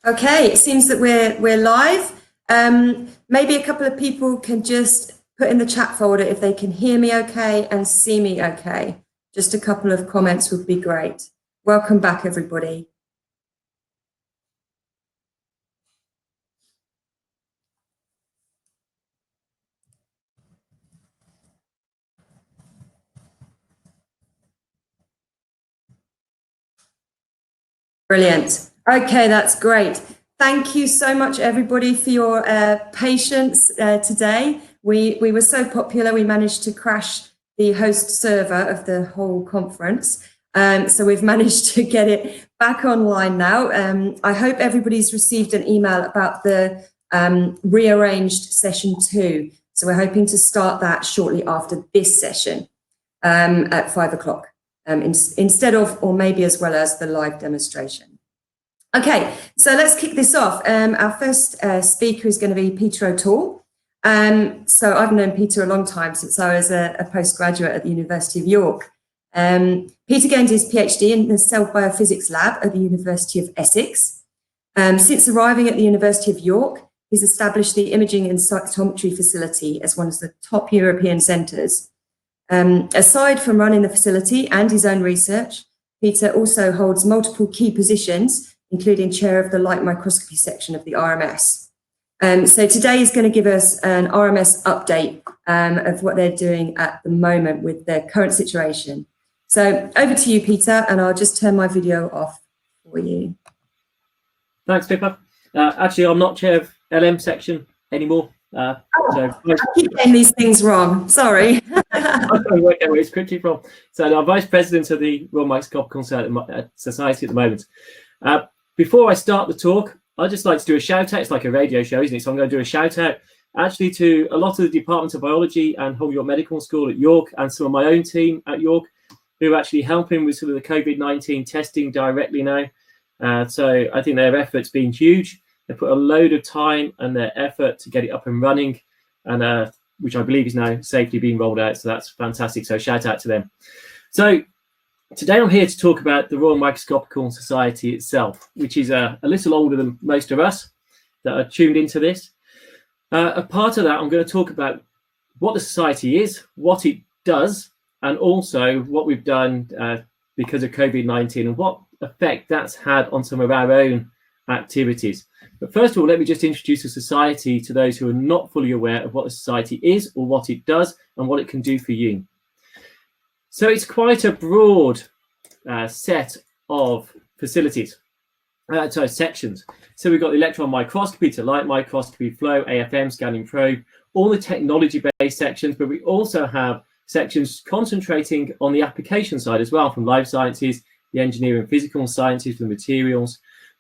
Okay, it seems that we're live. Maybe a couple of people can just put in the chat folder if they can hear me okay and see me okay. Just a couple of comments would be great. Welcome back, everybody. Brilliant. Okay, that's great. Thank you so much, everybody, for your patience today. We were so popular, we managed to crash the host server of the whole conference. So we've managed to get it back online now. I hope everybody's received an email about the rearranged session 2. So we're hoping to start that shortly after this session at 5 o'clock. Instead of, or maybe as well as, the live demonstration. Okay, so let's kick this off. Our first speaker is going to be Peter O'Toole. So I've known Peter a long time, since I was a postgraduate at the University of York. Peter gained his PhD in the Cell Biophysics Lab at the University of Essex. Since arriving at the University of York, he's established the Imaging and Cytometry Facility as one of the top European centres. Aside from running the facility and his own research, Peter also holds multiple key positions, including chair of the light microscopy section of the RMS. So today he's going to give us an RMS update of what they're doing at the moment with their current situation. So over to you, Peter, and I'll just turn my video off for you. Thanks, Pippa. Actually, I'm not chair of LM section anymore. I keep getting these things wrong. Sorry. I don't know where it's quickly from. So I'm vice president of the Royal Microscopical Society at the moment. Before I start the talk, I'd just like to do a shout out. It's like a radio show, isn't it? So I'm going to do a shout out actually to a lot of the departments of biology and Hull York Medical School at York, and some of my own team at York, who are actually helping with sort of the COVID-19 testing directly now. So I think their effort's been huge. They put a load of time and their effort to get it up and running, and which I believe is now safely being rolled out. So that's fantastic. So shout out to them. So today I'm here to talk about the Royal Microscopical Society itself, which is a little older than most of us that are tuned into this. A part of that, I'm going to talk about what the society is, what it does, and also what we've done because of COVID-19 and what effect that's had on some of our own activities. But first of all, let me just introduce the society to those who are not fully aware of what the society is or what it does and what it can do for you. So it's quite a broad set of facilities, sections. So we've got the electron microscopy to light microscopy, flow, AFM, scanning probe, all the technology-based sections, but we also have sections concentrating on the application side as well, from life sciences, the engineering, physical sciences, the materials,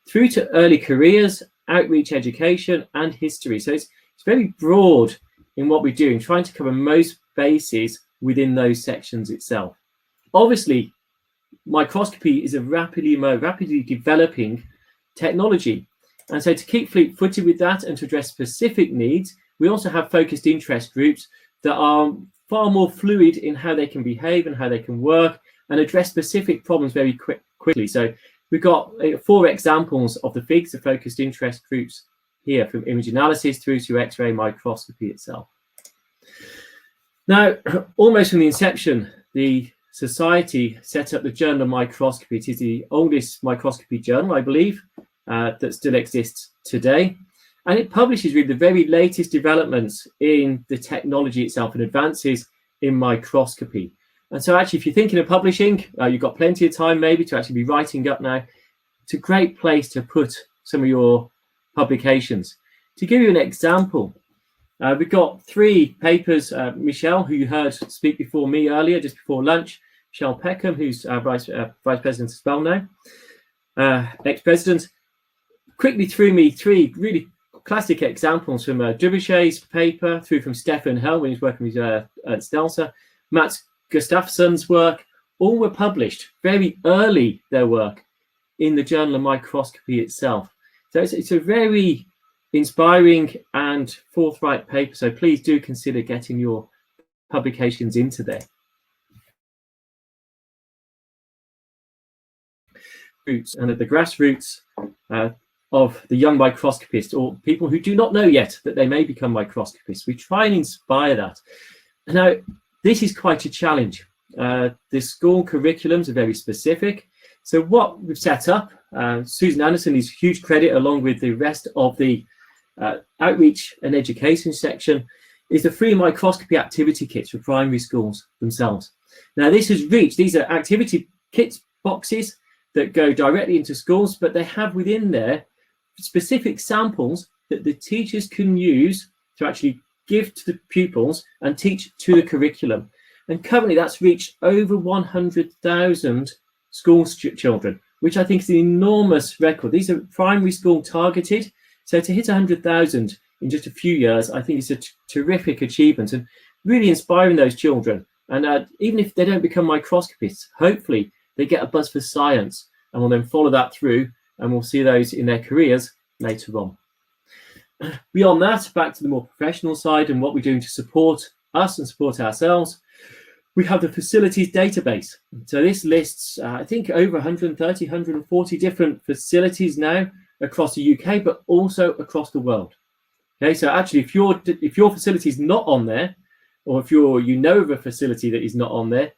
through to early careers, outreach education, and history. So it's very broad in what we do, and trying to cover most bases within those sections itself. Obviously, microscopy is a rapidly developing technology. And so to keep fleet-footed with that and to address specific needs, we also have focused interest groups that are far more fluid in how they can behave and how they can work and address specific problems very quickly. So we've got 4 examples of the FIGs, the focused interest groups here, from image analysis through to X-ray microscopy itself. Now, almost from the inception, the Society set up the Journal of Microscopy. It is the oldest microscopy journal, I believe, that still exists today. And it publishes really the very latest developments in the technology itself and advances in microscopy. And so actually, if you're thinking of publishing, you've got plenty of time maybe to actually be writing up now. It's a great place to put some of your publications. To give you an example, we've got 3 papers. Michelle, who you heard speak before me earlier, just before lunch, Michelle Peckham, who's Vice President as well now, ex-president, quickly threw me 3 really classic examples from Dubochet's paper, through from Stefan Hell when he's working with Stelsa, Matt Gustafsson's work. All were published very early, their work, in the Journal of Microscopy itself. So it's a very inspiring and forthright paper. So please do consider getting your publications into there. And at the grassroots, of the young microscopist or people who do not know yet that they may become microscopists. We try and inspire that. Now, this is quite a challenge. The school curriculums are very specific. So what we've set up, Susan Anderson is huge credit along with the rest of the outreach and education section, is the free microscopy activity kits for primary schools themselves. Now this has reached, these are activity kits boxes that go directly into schools, but they have within there specific samples that the teachers can use to actually give to the pupils and teach to the curriculum. And currently that's reached over 100,000 school children, which I think is an enormous record. These are primary school targeted. So to hit 100,000 in just a few years, I think it's a terrific achievement and really inspiring those children. And even if they don't become microscopists, hopefully they get a buzz for science and will then follow that through, and we'll see those in their careers later on. Beyond that, back to the more professional side and what we're doing to support us and support ourselves, we have the facilities database. So this lists, I think, over 130, 140 different facilities now across the UK, but also across the world. Okay, so actually, if your facility is not on there, or if you know of a facility that is not on there,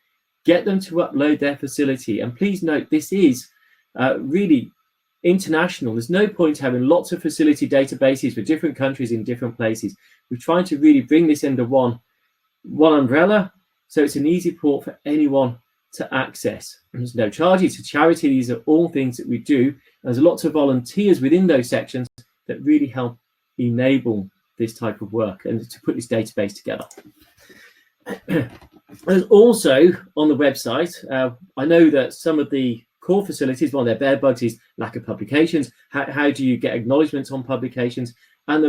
get them to upload their facility. And please note, this is really international. There's no point having lots of facility databases for different countries in different places. We're trying to really bring this under one umbrella, so it's an easy port for anyone to access. There's no charge, it's a charity. These are all things that we do. There's lots of volunteers within those sections that really help enable this type of work and to put this database together. There's also on the website, I know that some of the core facilities, one of their bare bugs is lack of publications. How do you get acknowledgements on publications? And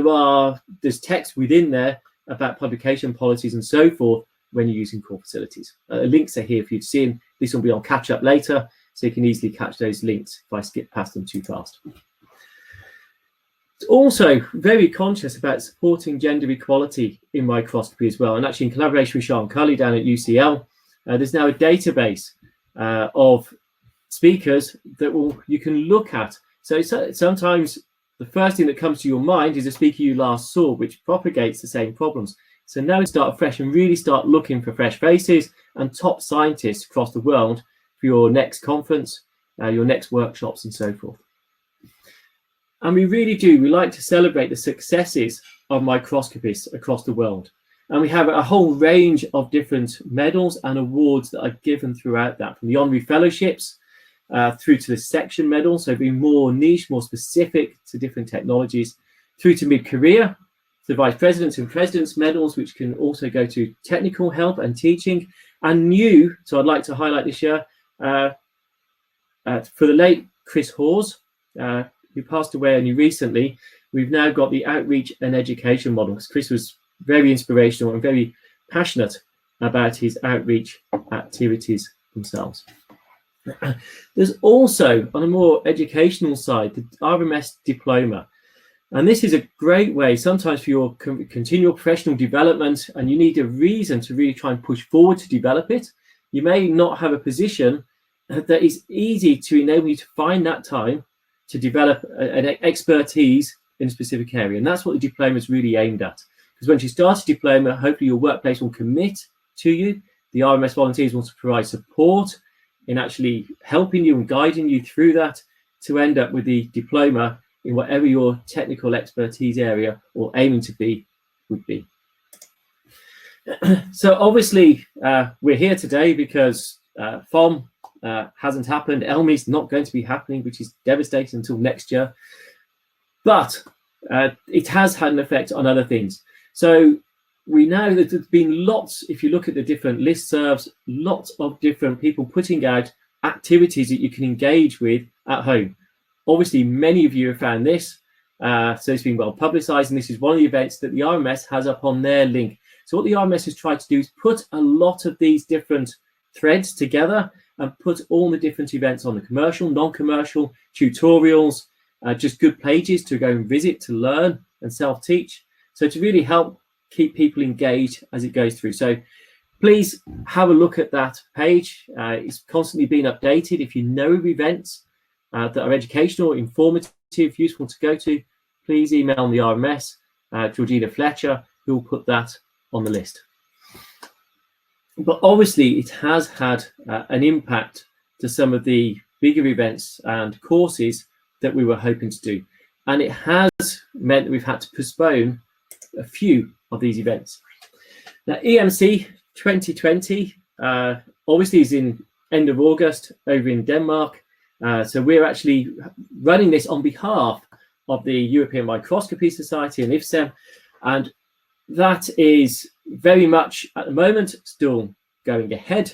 there's text within there about publication policies and so forth when you're using core facilities. Links are here for you to see, and this will be on catch up later, so you can easily catch those links if I skip past them too fast. Also very conscious about supporting gender equality in microscopy as well, and actually in collaboration with Sean Cully down at UCL, there's now a database of speakers that you can look at. So sometimes the first thing that comes to your mind is a speaker you last saw, which propagates the same problems. So now start afresh and really start looking for fresh faces and top scientists across the world for your next conference, your next workshops and so forth. And we like to celebrate the successes of microscopists across the world. And we have a whole range of different medals and awards that are given throughout that, from the honorary fellowships through to the section medals, so being more niche, more specific to different technologies, through to mid-career, the vice presidents and presidents medals, which can also go to technical help and teaching, and new, so I'd like to highlight this year, for the late Chris Hawes, who passed away only recently, we've now got the outreach and education model, because Chris was very inspirational and very passionate about his outreach activities themselves. There's also, on a more educational side, the RMS diploma. And this is a great way sometimes for your continual professional development, and you need a reason to really try and push forward to develop it. You may not have a position that is easy to enable you to find that time to develop an expertise in a specific area. And that's what the diploma is really aimed at. Because once you start a diploma, hopefully your workplace will commit to you. The RMS volunteers want to provide support in actually helping you and guiding you through that to end up with the diploma in whatever your technical expertise area or aiming to be would be. So obviously we're here today because FOM hasn't happened. ELMI's not going to be happening, which is devastating until next year. But it has had an effect on other things. So we know that there's been lots, if you look at the different listservs, lots of different people putting out activities that you can engage with at home. Obviously, many of you have found this, so it's been well publicized, and this is one of the events that the RMS has up on their link. So what the RMS has tried to do is put a lot of these different threads together and put all the different events on, the commercial, non-commercial, tutorials, just good pages to go and visit, to learn and self-teach. So to really help keep people engaged as it goes through. So please have a look at that page. It's constantly being updated. If you know of events that are educational, informative, useful to go to, please email the RMS, Georgina Fletcher, who will put that on the list. But obviously it has had an impact to some of the bigger events and courses that we were hoping to do. And it has meant that we've had to postpone a few of these events. Now, EMC 2020 obviously is in end of August over in Denmark. So we're actually running this on behalf of the European Microscopy Society and IFSEM. And that is very much at the moment still going ahead.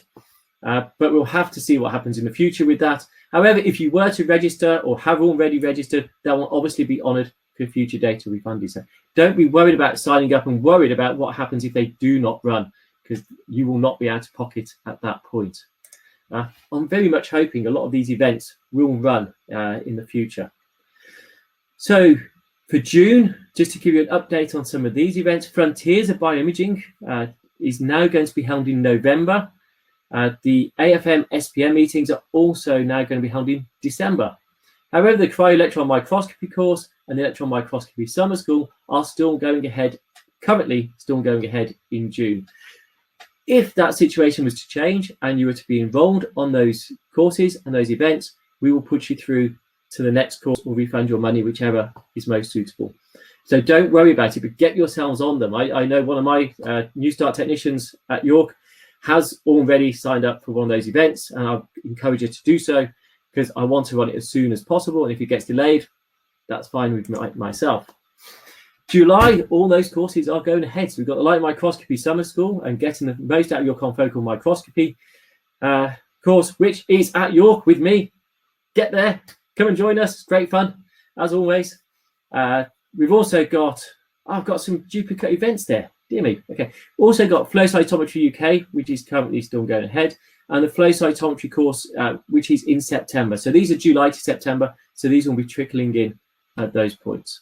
But we'll have to see what happens in the future with that. However, if you were to register or have already registered, that will obviously be honoured for future data refunding. So don't be worried about signing up and worried about what happens if they do not run, because you will not be out of pocket at that point. I'm very much hoping a lot of these events will run in the future. So for June, just to give you an update on some of these events, Frontiers of Bioimaging is now going to be held in November. The AFM SPM meetings are also now going to be held in December. However, the cryo-electron microscopy course and the electron microscopy summer school are still going ahead, currently still going ahead in June. If that situation was to change and you were to be enrolled on those courses and those events, we will put you through to the next course or refund your money, whichever is most suitable. So don't worry about it, but get yourselves on them. I know one of my New Start technicians at York has already signed up for one of those events, and I encourage you to do so because I want to run it as soon as possible. And if it gets delayed, that's fine with myself. July, all those courses are going ahead. So we've got the light microscopy summer school and getting the most out of your confocal microscopy course, which is at York with me. Get there, come and join us. It's great fun, as always. We've also got, I've got some duplicate events there. Dear me. Okay. Also got Flow Cytometry UK, which is currently still going ahead, and the Flow Cytometry course, which is in September. So these are July to September. So these will be trickling in at those points.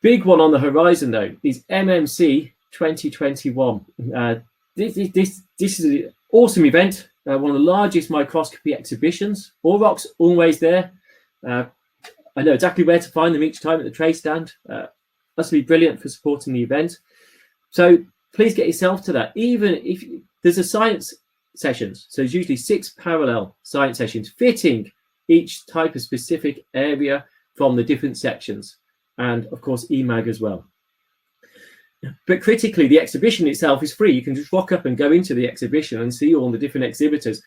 Big one on the horizon, though, is MMC 2021. This is an awesome event, one of the largest microscopy exhibitions. Aurox, always there. I know exactly where to find them each time at the trade stand. That's be brilliant for supporting the event. So please get yourself to that. Even if there's a science sessions, so there's usually 6 parallel science sessions fitting each type of specific area from the different sections, and of course EMAG as well. But critically, the exhibition itself is free. You can just rock up and go into the exhibition and see all the different exhibitors.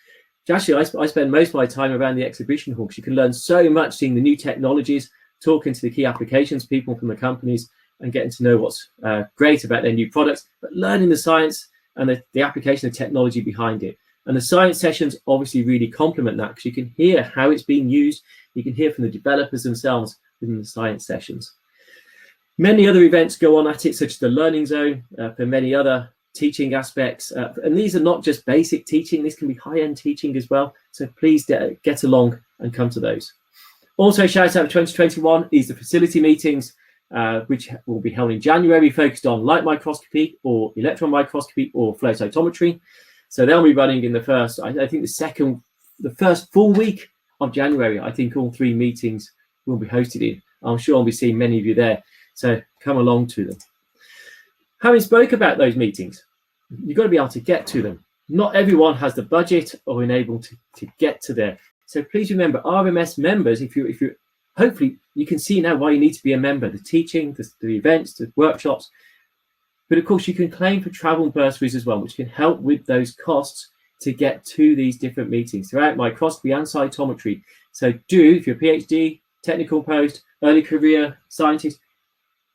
Actually, I spend most of my time around the exhibition hall because you can learn so much, seeing the new technologies, talking to the key applications people from the companies, and getting to know what's great about their new products, but learning the science and the application of technology behind it. And the science sessions obviously really complement that because you can hear how it's being used. You can hear from the developers themselves within the science sessions. Many other events go on at it, such as the Learning Zone, for many other teaching aspects. And these are not just basic teaching. This can be high-end teaching as well. So please get along and come to those. Also, shout out for 2021 is the facility meetings, which will be held in January, focused on light microscopy or electron microscopy or flow cytometry. So they'll be running in the first, I think the first full week of January. I think all 3 meetings will be hosted in. I'm sure I'll be seeing many of you there. So come along to them. Having spoke about those meetings, you've got to be able to get to them. Not everyone has the budget or enabled to get to there. So please remember, RMS members, if you hopefully you can see now why you need to be a member, the teaching, the events, the workshops. But of course, you can claim for travel bursaries as well, which can help with those costs to get to these different meetings throughout microscopy and cytometry. So do, if you're a PhD, technical post, early career scientist,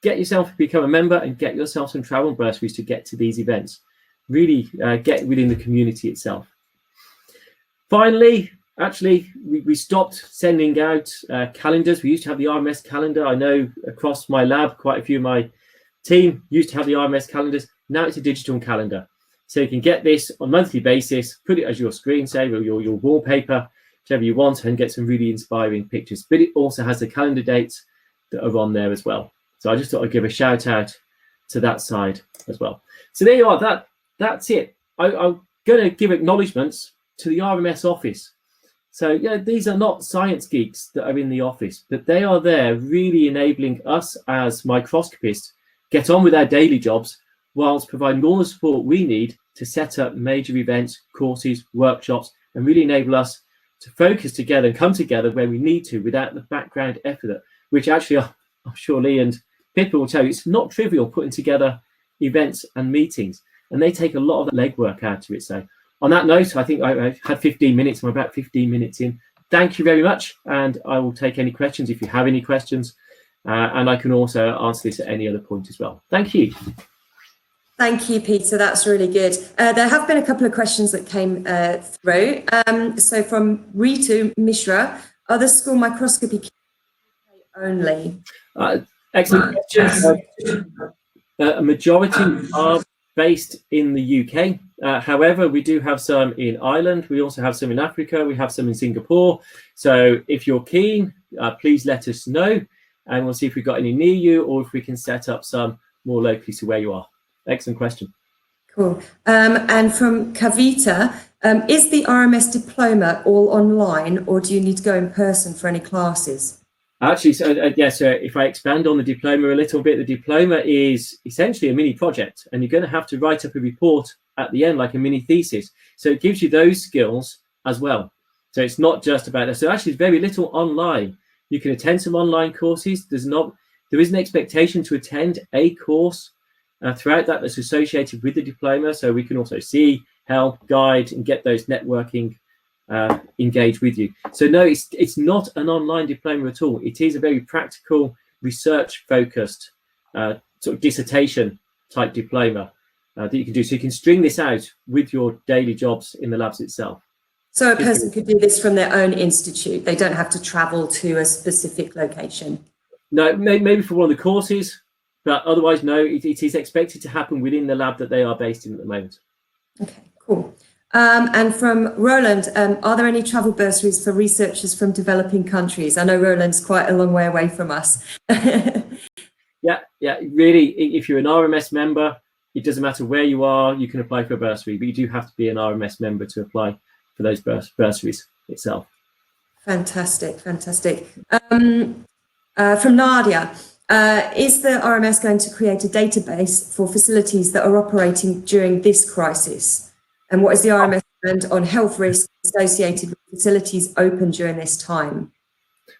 get yourself to become a member and get yourself some travel bursaries to get to these events. Really get within the community itself. Finally, actually, we stopped sending out calendars. We used to have the RMS calendar. I know across my lab, quite a few of my team used to have the RMS calendars. Now it's a digital calendar. So you can get this on a monthly basis, put it as your screensaver, your wallpaper, whichever you want, and get some really inspiring pictures. But it also has the calendar dates that are on there as well. So I just thought I'd give a shout out to that side as well. So there you are. That's it. I'm going to give acknowledgements to the RMS office. So yeah, these are not science geeks that are in the office, but they are there really enabling us as microscopists get on with our daily jobs whilst providing all the support we need to set up major events, courses, workshops, and really enable us to focus together and come together where we need to without the background effort, which actually I'm sure Lee and Pippa will tell you, it's not trivial putting together events and meetings, and they take a lot of legwork out of it. So on that note, I think I had 15 minutes. I'm about 15 minutes in. Thank you very much, and I will take any questions if you have any questions, and I can also answer this at any other point as well. Thank you. Thank you, Peter. That's really good. There have been a couple of questions that came through. So from Ritu Mishra, are the school microscopy only? Excellent question. A majority are based in the UK. However, we do have some in Ireland. We also have some in Africa. We have some in Singapore. So if you're keen, please let us know, and we'll see if we've got any near you or if we can set up some more locally to where you are. Excellent question. Cool. And from Kavita, is the RMS diploma all online, or do you need to go in person for any classes? Actually, so if I expand on the diploma a little bit, the diploma is essentially a mini project, and you're going to have to write up a report at the end, like a mini thesis. So it gives you those skills as well. So it's not just about that. So actually, there's very little online. You can attend some online courses. There is an expectation to attend a course throughout that's associated with the diploma. So we can also see, help, guide, and get those networking engage with you. So no, it's not an online diploma at all. It is a very practical, research focused sort of dissertation type diploma that you can do. So you can string this out with your daily jobs in the labs itself. So a person could do this from their own institute. They don't have to travel to a specific location. No, maybe for one of the courses, but otherwise no, it is expected to happen within the lab that they are based in at the moment. Okay, cool. And from Roland, are there any travel bursaries for researchers from developing countries? I know Roland's quite a long way away from us. Yeah, really, if you're an RMS member, it doesn't matter where you are, you can apply for a bursary, but you do have to be an RMS member to apply for those bursaries itself. Fantastic. From Nadia, is the RMS going to create a database for facilities that are operating during this crisis? And what is the RMS trend on health risks associated with facilities open during this time?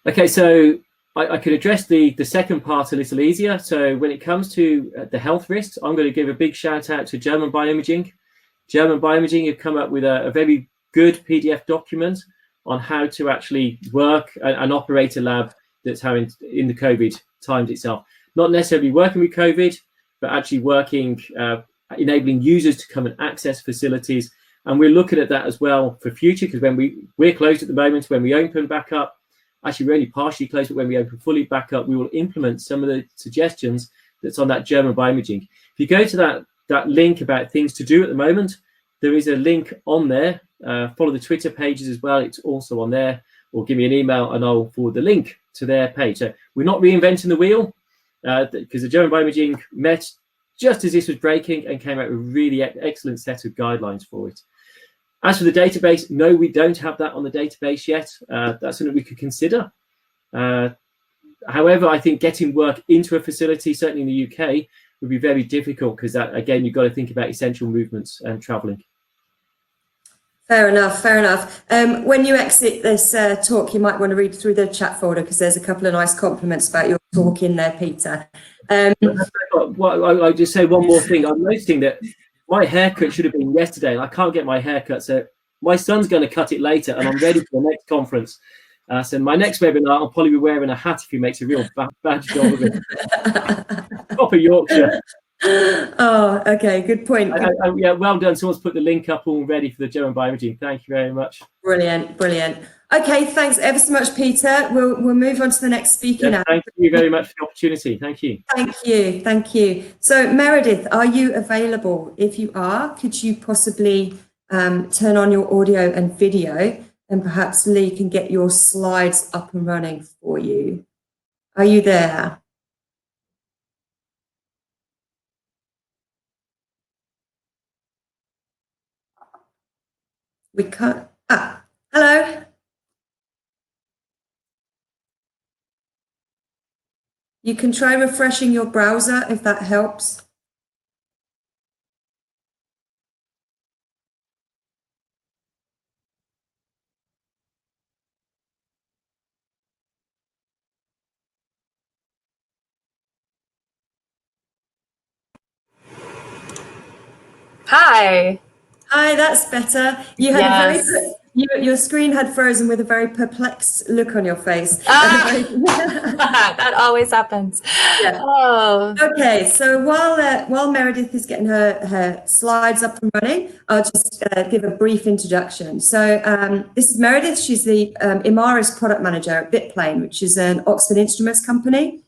Okay, so I could address the second part a little easier. So when it comes to the health risks, I'm going to give a big shout out to German Bioimaging. German Bioimaging have come up with a very good PDF document on how to actually work and operate a lab that's having in the COVID times itself. Not necessarily working with COVID, but actually working, enabling users to come and access facilities. And we're looking at that as well for future, because when we're closed at the moment, when we open back up, actually we're only partially closed, but when we open fully back up, we will implement some of the suggestions that's on that German Bioimaging. If you go to that link about things to do at the moment, there is a link on there. Follow the Twitter pages as well. It's also on there, or give me an email and I'll forward the link to their page. So we're not reinventing the wheel, because the German Bioimaging met just as this was breaking and came out with a really excellent set of guidelines for it. As for the database, no, we don't have that on the database yet. That's something we could consider. However, I think getting work into a facility, certainly in the UK, would be very difficult, because that, again, you've got to think about essential movements and travelling. Fair enough. When you exit this talk, you might want to read through the chat folder, because there's a couple of nice compliments about your talk in there, Peter. I'll just say one more thing. I'm noticing that my haircut should have been yesterday, and I can't get my haircut, so my son's going to cut it later, and I'm ready for the next conference. So my next webinar, I'll probably be wearing a hat if he makes a real bad job of it. Proper Yorkshire. Oh, okay, good point. Yeah, well done. Someone's put the link up all ready for the German Bioimaging. Thank you very much. Brilliant. Okay, thanks ever so much, Peter. We'll move on to the next speaker now. Thank you very much for the opportunity. Thank you. Thank you. So Meredith, are you available? If you are, could you possibly turn on your audio and video, and perhaps Lee can get your slides up and running for you. Are you there? We can't. Hello. You can try refreshing your browser if that helps. Hi. Hi, that's better. You had Yes. a very your screen had frozen with a very perplexed look on your face. That always happens. Yeah. Oh. Okay, so while Meredith is getting her slides up and running, I'll just give a brief introduction. So this is Meredith. She's the Imaris product manager at Bitplane, which is an Oxford Instruments company.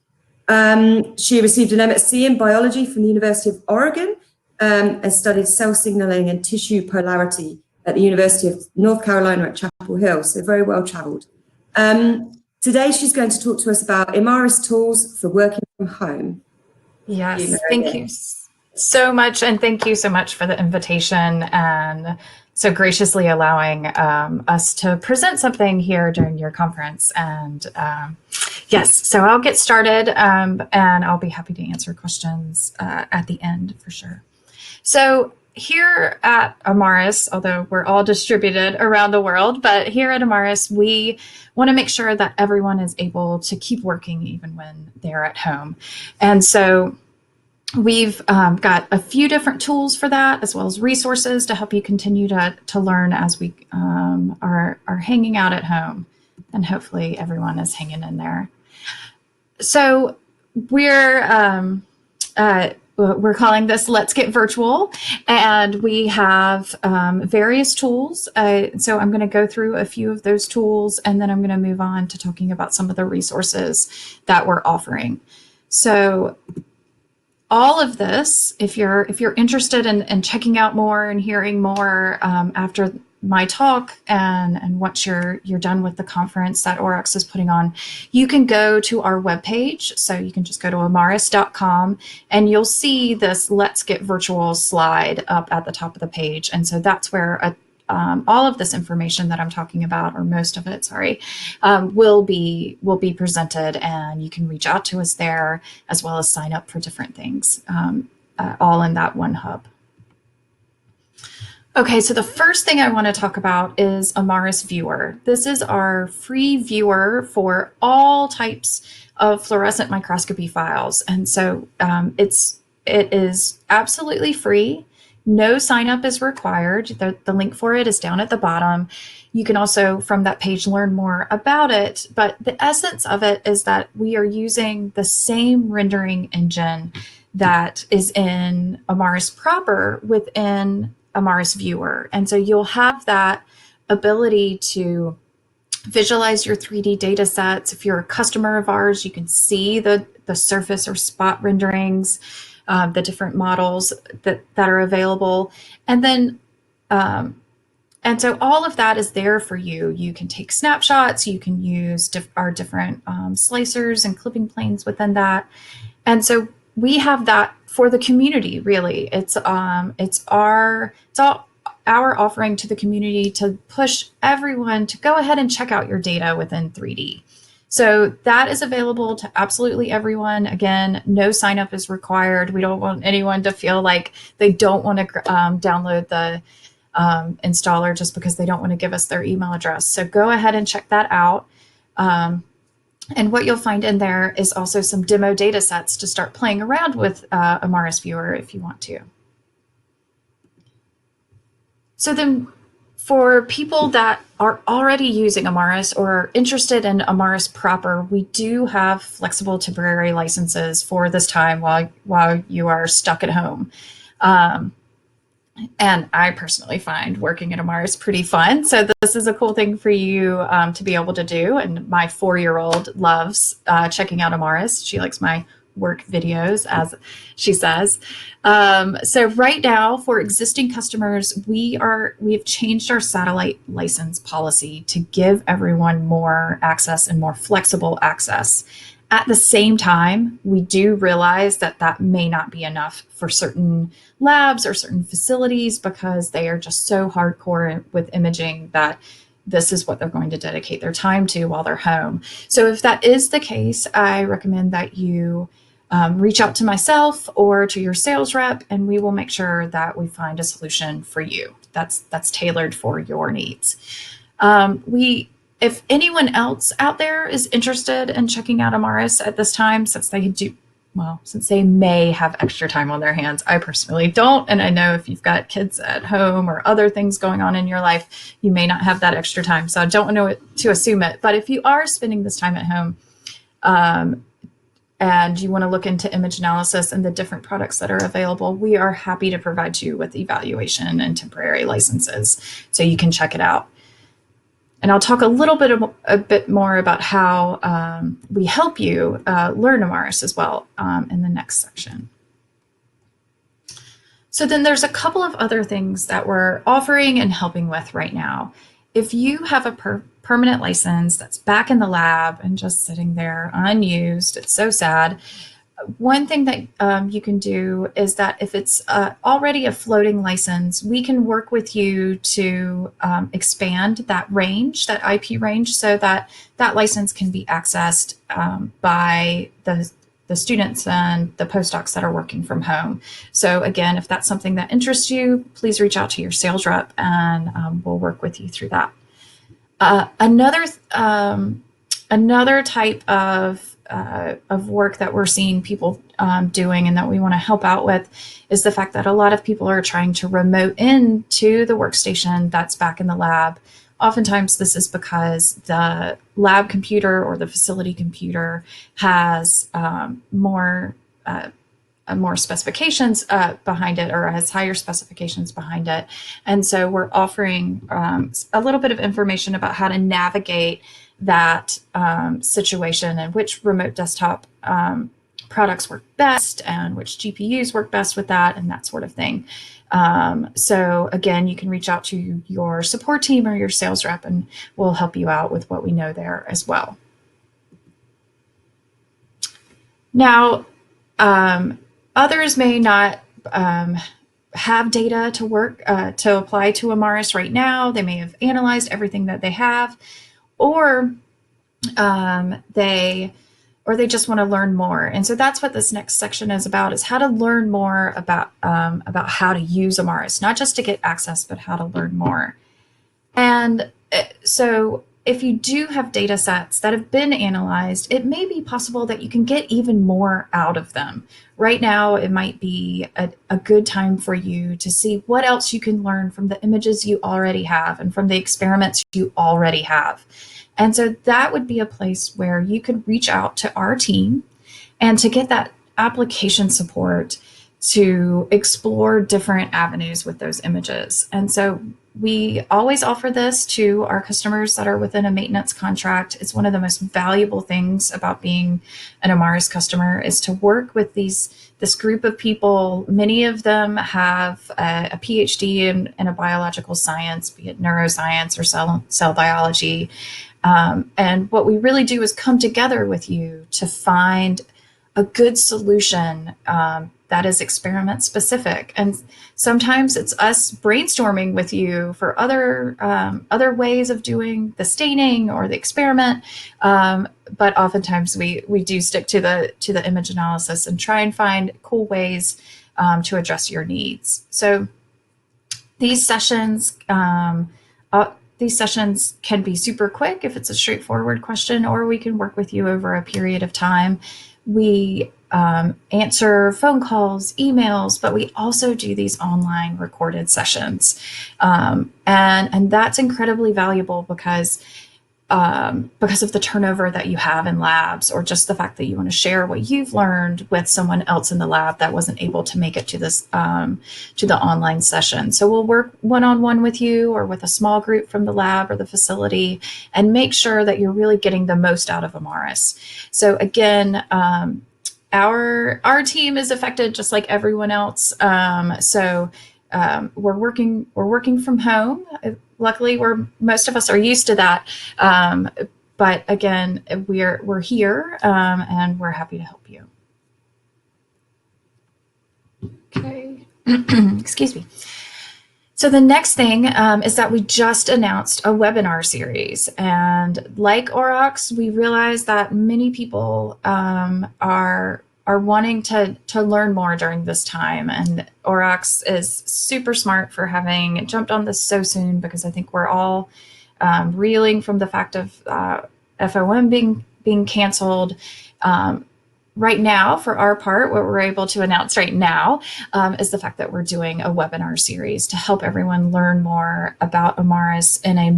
She received an MSc in biology from the University of Oregon and studied cell signaling and tissue polarity at the University of North Carolina at Chapel Hill, so very well traveled. Today, she's going to talk to us about Imaris tools for working from home. Yes, thank you so much. And thank you so much for the invitation and so graciously allowing us to present something here during your conference. And yes, so I'll get started and I'll be happy to answer questions at the end for sure. So here at Imaris, although we're all distributed around the world, but here at Imaris, we want to make sure that everyone is able to keep working even when they're at home. And so we've got a few different tools for that, as well as resources to help you continue to learn as we are hanging out at home. And hopefully everyone is hanging in there. So we're calling this Let's Get Virtual, and we have various tools. So I'm going to go through a few of those tools, and then I'm going to move on to talking about some of the resources that we're offering. So all of this, if you're interested in checking out more and hearing more after my talk and once you're done with the conference that Aurox is putting on, you can go to our webpage. So you can just go to imaris.com and you'll see this Let's Get Virtual slide up at the top of the page. And so that's where all of this information that I'm talking about, or most of it, sorry, will be presented, and you can reach out to us there as well as sign up for different things, all in that one hub. Okay, so the first thing I want to talk about is Imaris Viewer. This is our free viewer for all types of fluorescent microscopy files, and so it is absolutely free. No sign up is required. The link for it is down at the bottom. You can also, from that page, learn more about it. But the essence of it is that we are using the same rendering engine that is in Imaris proper within Imaris Viewer. And so you'll have that ability to visualize your 3D data sets. If you're a customer of ours, you can see the surface or spot renderings, the different models that are available. And then, and so all of that is there for you. You can take snapshots, you can use our different slicers and clipping planes within that. And so we have that for the community, really. It's our offering to the community to push everyone to go ahead and check out your data within 3D. So that is available to absolutely everyone. Again, no sign up is required. We don't want anyone to feel like they don't want to download the installer just because they don't want to give us their email address. So go ahead and check that out. And what you'll find in there is also some demo data sets to start playing around with Imaris Viewer if you want to. So then for people that are already using Imaris or are interested in Imaris proper, we do have flexible temporary licenses for this time while you are stuck at home. And I personally find working at Imaris pretty fun. So this is a cool thing for you to be able to do. And my 4-year-old loves checking out Imaris. She likes my work videos, as she says. So right now, for existing customers, we've changed our satellite license policy to give everyone more access and more flexible access. At the same time, we do realize that that may not be enough for certain labs or certain facilities because they are just so hardcore with imaging that this is what they're going to dedicate their time to while they're home. So if that is the case, I recommend that you reach out to myself or to your sales rep, and we will make sure that we find a solution for you that's tailored for your needs. If anyone else out there is interested in checking out Amaris at this time, since they may have extra time on their hands, I personally don't. And I know if you've got kids at home or other things going on in your life, you may not have that extra time. So I don't know to assume it. But if you are spending this time at home, and you want to look into image analysis and the different products that are available, we are happy to provide you with evaluation and temporary licenses, so you can check it out. And I'll talk a bit more about how we help you learn Amaris as well in the next section. So then there's a couple of other things that we're offering and helping with right now. If you have a permanent license that's back in the lab and just sitting there unused, it's so sad. One thing that you can do is that if it's already a floating license, we can work with you to expand that range, that IP range, so that that license can be accessed by the students and the postdocs that are working from home. So again, if that's something that interests you, please reach out to your sales rep, and we'll work with you through that. Another type of work that we're seeing people doing and that we want to help out with is the fact that a lot of people are trying to remote into the workstation that's back in the lab. Oftentimes this is because the lab computer or the facility computer has more specifications behind it, or has higher specifications behind it. And so we're offering a little bit of information about how to navigate that situation and which remote desktop products work best and which GPUs work best with that and that sort of thing. So again, you can reach out to your support team or your sales rep, and we'll help you out with what we know there as well. Now, others may not have data to work to apply to Amaris right now. They may have analyzed everything that they have, or they just want to learn more. And so that's what this next section is about, is how to learn more about how to use Amaris, not just to get access, but how to learn more. And so if you do have data sets that have been analyzed, it may be possible that you can get even more out of them. Right now, it might be a good time for you to see what else you can learn from the images you already have and from the experiments you already have. And so that would be a place where you could reach out to our team and to get that application support to explore different avenues with those images. And so we always offer this to our customers that are within a maintenance contract. It's one of the most valuable things about being an Amaris customer, is to work with this group of people. Many of them have a PhD in a biological science, be it neuroscience or cell biology. And what we really do is come together with you to find a good solution that is experiment specific. And sometimes it's us brainstorming with you for other ways of doing the staining or the experiment. But oftentimes we do stick to the image analysis and try and find cool ways to address your needs. So these sessions can be super quick if it's a straightforward question, or we can work with you over a period of time. We answer phone calls, emails, but we also do these online recorded sessions. And that's incredibly valuable because of the turnover that you have in labs, or just the fact that you want to share what you've learned with someone else in the lab that wasn't able to make it to this to the online session. So we'll work one-on-one with you or with a small group from the lab or the facility and make sure that you're really getting the most out of Amaris. So again, our team is affected just like everyone else. So we're working from home. Luckily, most of us are used to that. But again, we're here and we're happy to help you. Okay, excuse me. So the next thing is that we just announced a webinar series, and like Aurox, we realized that many people are wanting to learn more during this time, and Aurox is super smart for having jumped on this so soon, because I think we're all reeling from the fact of FOM being canceled. Right now, for our part, what we're able to announce right now is the fact that we're doing a webinar series to help everyone learn more about Amaris in a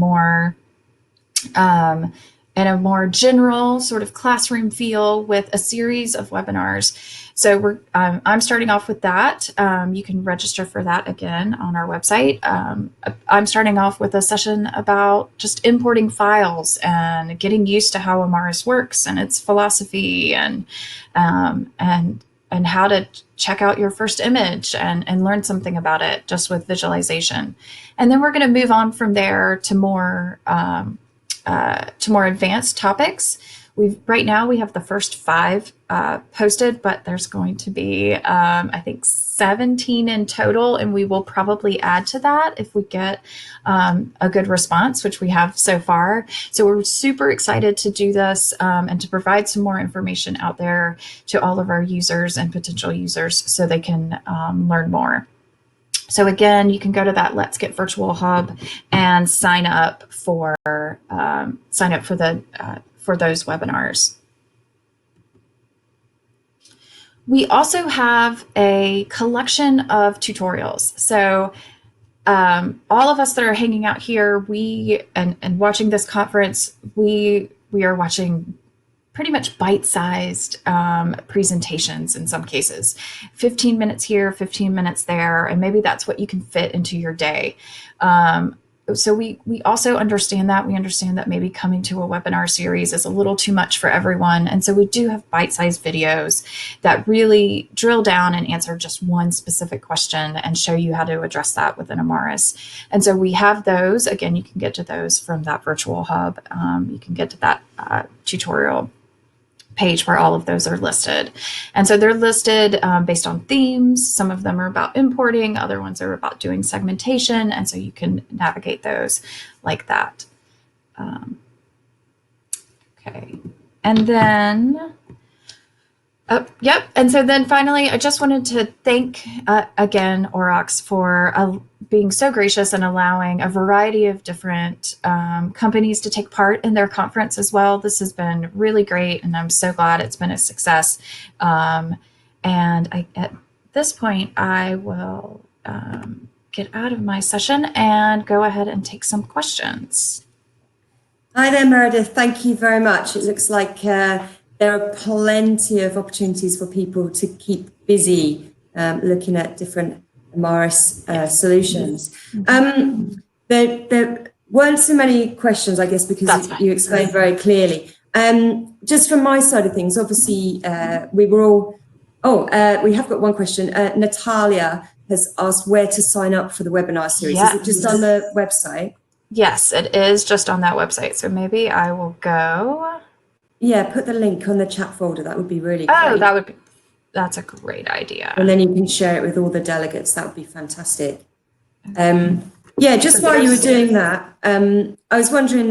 more general sort of classroom feel, with a series of webinars. So I'm starting off with that. You can register for that again on our website. I'm starting off with a session about just importing files and getting used to how Amaris works and its philosophy, and how to check out your first image and learn something about it just with visualization. And then we're going to move on from there to more advanced topics. Right now we have the first 5 posted, but there's going to be, I think, 17 in total, and we will probably add to that if we get a good response, which we have so far. So we're super excited to do this and to provide some more information out there to all of our users and potential users so they can learn more. So again, you can go to that Let's Get Virtual Hub and sign up for those webinars. We also have a collection of tutorials. So all of us that are hanging out here, and watching this conference, we are watching pretty much bite-sized presentations in some cases. 15 minutes here, 15 minutes there, and maybe that's what you can fit into your day. So we also understand that. We understand that maybe coming to a webinar series is a little too much for everyone. And so we do have bite-sized videos that really drill down and answer just one specific question and show you how to address that within Amaris. And so we have those. Again, you can get to those from that virtual hub. You can get to that tutorial page where all of those are listed. And so they're listed based on themes. Some of them are about importing, other ones are about doing segmentation. And so you can navigate those like that. Okay. And then, yep. And so then finally, I just wanted to thank again, Aurox, for being so gracious and allowing a variety of different companies to take part in their conference as well. This has been really great, and I'm so glad it's been a success. And at this point, I will get out of my session and go ahead and take some questions. Hi there, Meredith. Thank you very much. It looks like there are plenty of opportunities for people to keep busy looking at different Amaris solutions. There weren't so many questions, I guess, because you explained very clearly. Just from my side of things, obviously, we were all... we have got one question. Natalia has asked where to sign up for the webinar series. Yes. Is it just on the website? Yes, it is just on that website. So maybe I will go... Yeah, put the link on the chat folder. That would be really great. Oh, that's a great idea. And then you can share it with all the delegates. That would be fantastic. Yeah, just while you were doing that, I was wondering,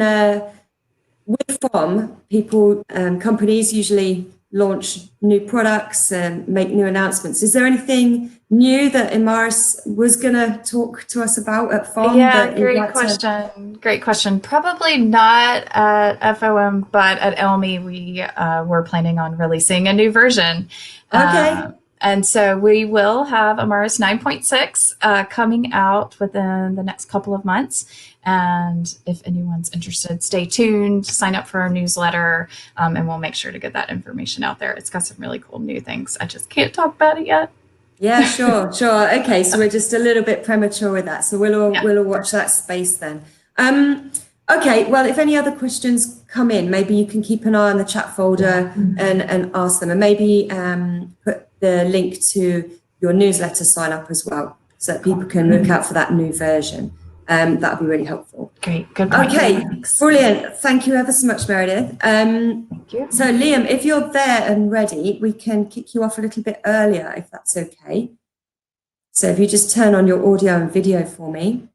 with FOM, companies usually launch new products and make new announcements. Is there anything new that Amaris was going to talk to us about at FOM? Yeah, great question. Great question. Probably not at FOM, but at ELMI, we were planning on releasing a new version. Okay. And so we will have Amaris 9.6 coming out within the next couple of months. And if anyone's interested, stay tuned, sign up for our newsletter, and we'll make sure to get that information out there. It's got some really cool new things. I just can't talk about it yet. Yeah, sure. Okay, so we're just a little bit premature with that. So we'll all watch that space then. Okay, well, if any other questions come in, maybe you can keep an eye on the chat folder and ask them, and maybe put the link to your newsletter sign up as well, so that people can look out for that new version. That would be really helpful. Great, good point. Okay, brilliant. Thank you ever so much, Meredith. Thank you. So Liam, if you're there and ready, we can kick you off a little bit earlier, if that's okay. So if you just turn on your audio and video for me.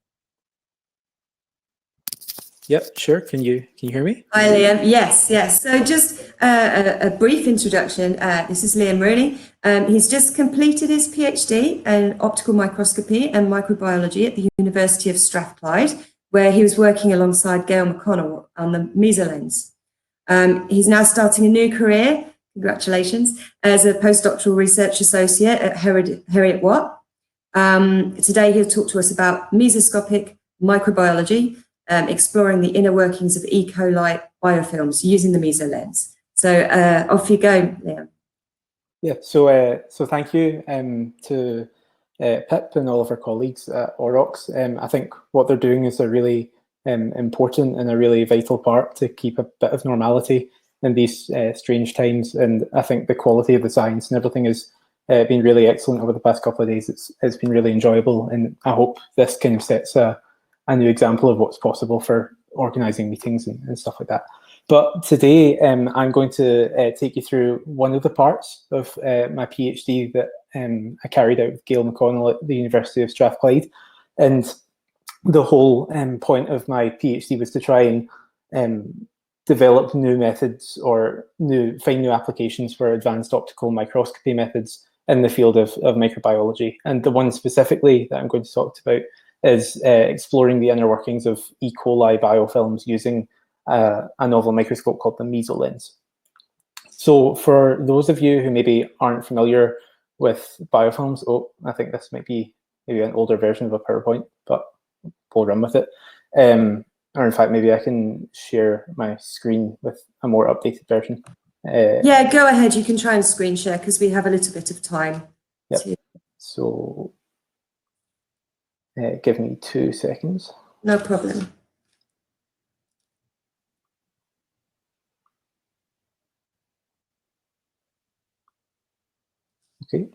Yep, sure. Can you hear me? Hi, Liam. Yes, yes. So just a brief introduction. This is Liam Rooney. He's just completed his PhD in optical microscopy and microbiology at the University of Strathclyde, where he was working alongside Gail McConnell on the Mesolens. He's now starting a new career, congratulations, as a postdoctoral research associate at Heriot-Watt. Today he'll talk to us about mesoscopic microbiology, exploring the inner workings of E. coli biofilms using the Mesolens. So off you go, Liam. Yeah, so thank you to Pip and all of our colleagues at Aurox. I think what they're doing is a really important and a really vital part to keep a bit of normality in these strange times. And I think the quality of the science and everything has been really excellent over the past couple of days. It's been really enjoyable, and I hope this kind of sets a new example of what's possible for organising meetings and stuff like that. But today I'm going to take you through one of the parts of my PhD that I carried out with Gail McConnell at the University of Strathclyde. And the whole point of my PhD was to try and develop new methods or find new applications for advanced optical microscopy methods in the field of microbiology. And the one specifically that I'm going to talk about is exploring the inner workings of E. coli biofilms using a novel microscope called the Mesolens. So for those of you who maybe aren't familiar with biofilms, I think this might be maybe an older version of a PowerPoint, but we'll run with it. Or in fact, maybe I can share my screen with a more updated version. Yeah, go ahead. You can try and screen share because we have a little bit of time. Yep. So give me 2 seconds. No problem. Okay.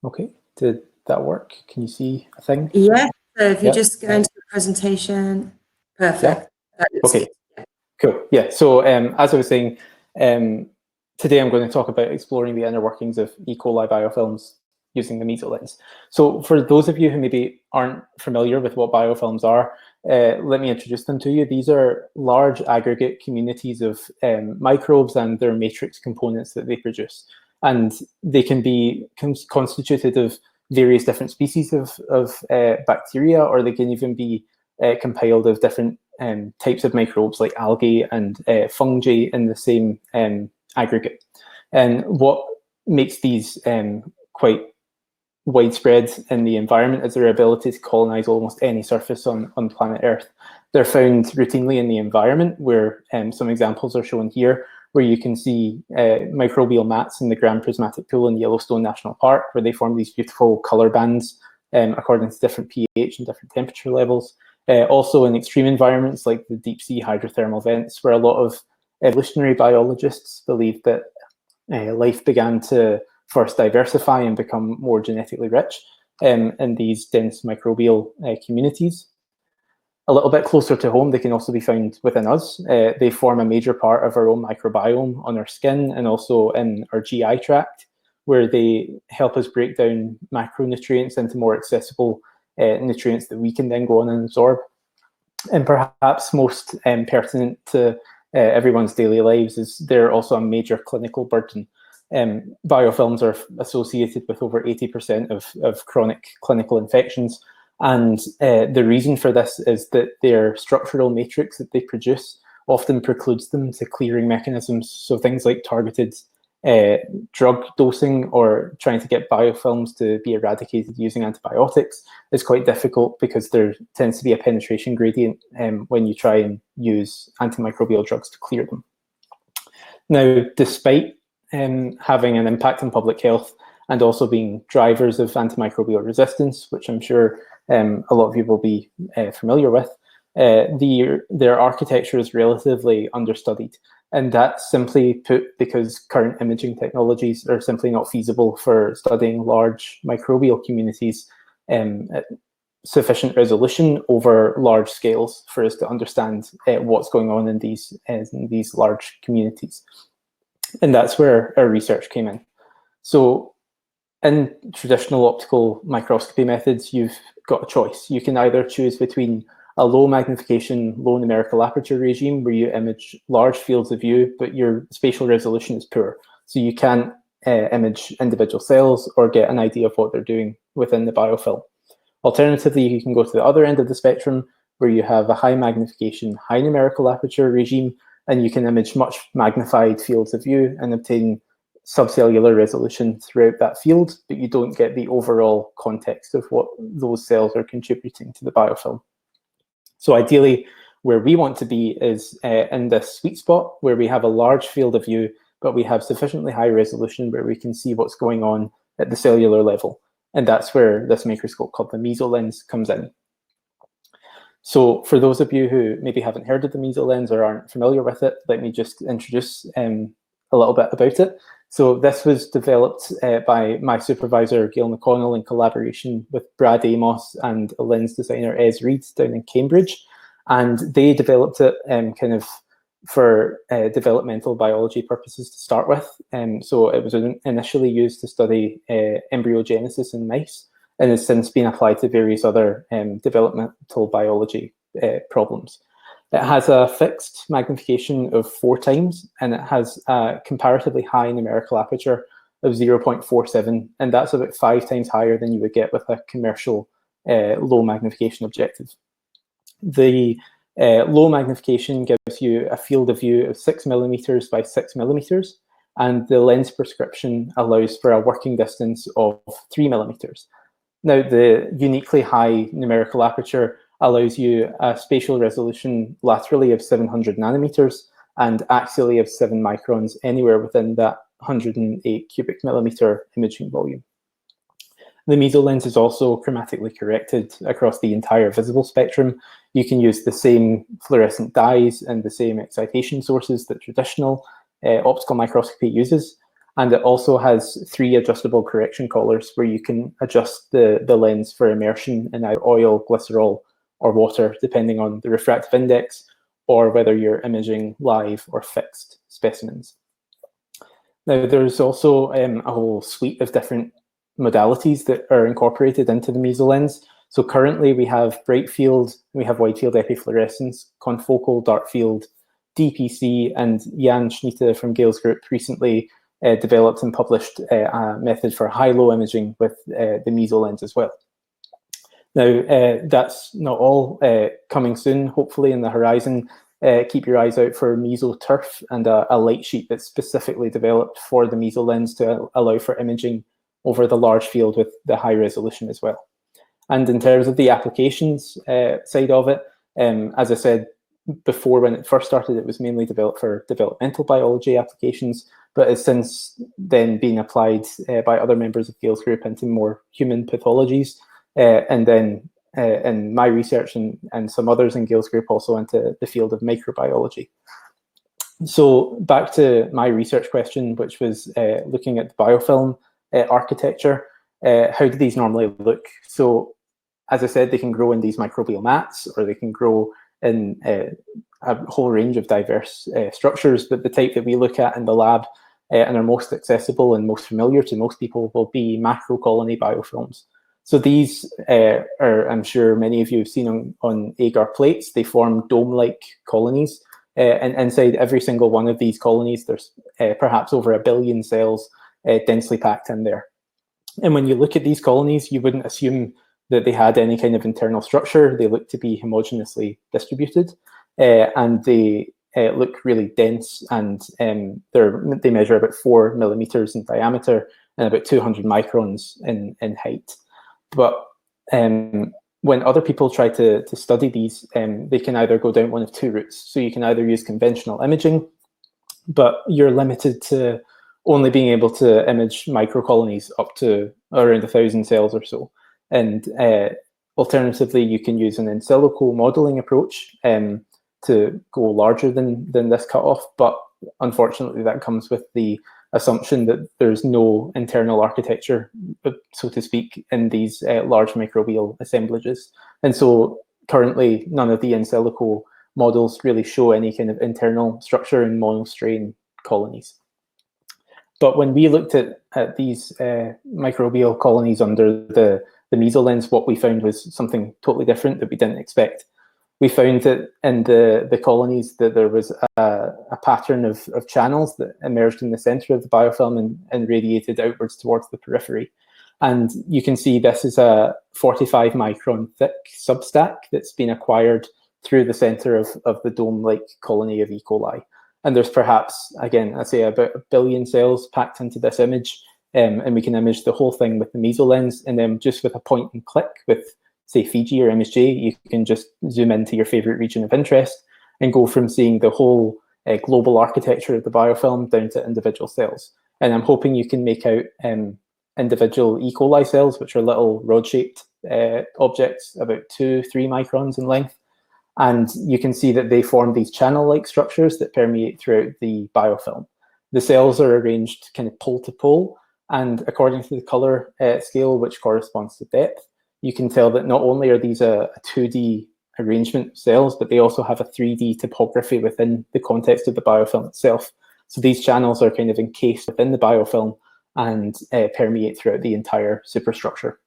Okay, did that work? Can you see a thing? Yeah, so if you just go into the presentation, perfect. Yeah. Okay, cool. Yeah, so as I was saying, today I'm going to talk about exploring the inner workings of E. coli biofilms using the Mesolens. So for those of you who maybe aren't familiar with what biofilms are, let me introduce them to you. These are large aggregate communities of microbes and their matrix components that they produce. And they can be constituted of various different species of bacteria, or they can even be compiled of different types of microbes like algae and fungi in the same aggregate. And what makes these quite widespread in the environment is their ability to colonize almost any surface on planet Earth. They're found routinely in the environment, where some examples are shown here, where you can see microbial mats in the Grand Prismatic Pool in Yellowstone National Park, where they form these beautiful color bands according to different pH and different temperature levels. Also in extreme environments like the deep sea hydrothermal vents, where a lot of evolutionary biologists believe that life began to first diversify and become more genetically rich in these dense microbial communities. A little bit closer to home, they can also be found within us. They form a major part of our own microbiome on our skin and also in our GI tract, where they help us break down macronutrients into more accessible nutrients that we can then go on and absorb. And perhaps most pertinent to everyone's daily lives is they're also a major clinical burden. Biofilms are associated with over 80% of chronic clinical infections. And the reason for this is that their structural matrix that they produce often precludes them to clearing mechanisms. So things like targeted drug dosing or trying to get biofilms to be eradicated using antibiotics is quite difficult because there tends to be a penetration gradient when you try and use antimicrobial drugs to clear them. Now, despite having an impact on public health, and also being drivers of antimicrobial resistance, which I'm sure a lot of you will be familiar with. Their architecture is relatively understudied, and that's simply put because current imaging technologies are simply not feasible for studying large microbial communities at sufficient resolution over large scales for us to understand what's going on in these large communities. And that's where our research came in. So in traditional optical microscopy methods, you've got a choice. You can either choose between a low magnification, low numerical aperture regime where you image large fields of view, but your spatial resolution is poor. So you can't image individual cells or get an idea of what they're doing within the biofilm. Alternatively, you can go to the other end of the spectrum where you have a high magnification, high numerical aperture regime, and you can image much magnified fields of view and obtain subcellular resolution throughout that field, but you don't get the overall context of what those cells are contributing to the biofilm. So ideally, where we want to be is in this sweet spot where we have a large field of view, but we have sufficiently high resolution where we can see what's going on at the cellular level. And that's where this microscope called the Mesolens comes in. So for those of you who maybe haven't heard of the Mesolens or aren't familiar with it, let me just introduce a little bit about it. So this was developed by my supervisor, Gail McConnell, in collaboration with Brad Amos and a lens designer, Ez Reed, down in Cambridge. And they developed it kind of for developmental biology purposes to start with. So it was initially used to study embryogenesis in mice and has since been applied to various other developmental biology problems. It has a fixed magnification of 4 times, and it has a comparatively high numerical aperture of 0.47, and that's about 5 times higher than you would get with a commercial low magnification objective. The low magnification gives you a field of view of 6 millimeters by 6 millimeters, and the lens prescription allows for a working distance of 3 millimeters. Now, the uniquely high numerical aperture allows you a spatial resolution laterally of 700 nanometers and axially of 7 microns anywhere within that 108 cubic millimeter imaging volume. The Mesolens is also chromatically corrected across the entire visible spectrum. You can use the same fluorescent dyes and the same excitation sources that traditional optical microscopy uses. And it also has 3 adjustable correction collars where you can adjust the lens for immersion in either oil, glycerol, or water, depending on the refractive index, or whether you're imaging live or fixed specimens. Now, there's also a whole suite of different modalities that are incorporated into the Mesolens. So currently we have bright field, we have wide field epifluorescence, confocal, dark field, DPC, and Jan Schnitte from Gail's group recently developed and published a method for high-low imaging with the Mesolens as well. Now, that's not all coming soon, hopefully in the horizon. Keep your eyes out for MesoTurf and a light sheet that's specifically developed for the Mesolens to allow for imaging over the large field with the high resolution as well. And in terms of the applications side of it, as I said before, when it first started, it was mainly developed for developmental biology applications, but has since then been applied by other members of Gail's group into more human pathologies. And then in my research and some others in Gail's group also into the field of microbiology. So back to my research question, which was looking at the biofilm architecture. How do these normally look? So as I said, they can grow in these microbial mats, or they can grow in a whole range of diverse structures, but the type that we look at in the lab and are most accessible and most familiar to most people will be macrocolony biofilms. So these are, I'm sure many of you have seen on agar plates. They form dome-like colonies, and inside every single one of these colonies, there's perhaps over 1 billion cells densely packed in there. And when you look at these colonies, you wouldn't assume that they had any kind of internal structure. They look to be homogeneously distributed, and they look really dense, and they measure about 4 millimeters in diameter and about 200 microns in height. But when other people try to study these, they can either go down one of 2 routes. So you can either use conventional imaging, but you're limited to only being able to image microcolonies up to around 1,000 cells or so. And alternatively, you can use an in silico modeling approach to go larger than this cutoff, but unfortunately that comes with the assumption that there's no internal architecture, so to speak, in these large microbial assemblages. And so currently none of the in silico models really show any kind of internal structure in monostrain colonies. But when we looked at these microbial colonies under the Mesolens, what we found was something totally different that we didn't expect. We found that in the colonies that there was a pattern of channels that emerged in the center of the biofilm and radiated outwards towards the periphery. And you can see this is a 45 micron thick substack that's been acquired through the center of the dome-like colony of E. coli. And there's perhaps, again, I'd say about 1 billion cells packed into this image, and we can image the whole thing with the Mesolens, and then just with a point and click with, say, Fiji or MSJ, you can just zoom into your favorite region of interest and go from seeing the whole global architecture of the biofilm down to individual cells. And I'm hoping you can make out individual E. coli cells, which are little rod-shaped objects about 2-3 microns in length. And you can see that they form these channel-like structures that permeate throughout the biofilm. The cells are arranged kind of pole to pole, and according to the color scale, which corresponds to depth, you can tell that not only are these a 2D arrangement of cells, but they also have a 3D topography within the context of the biofilm itself. So these channels are kind of encased within the biofilm and permeate throughout the entire superstructure.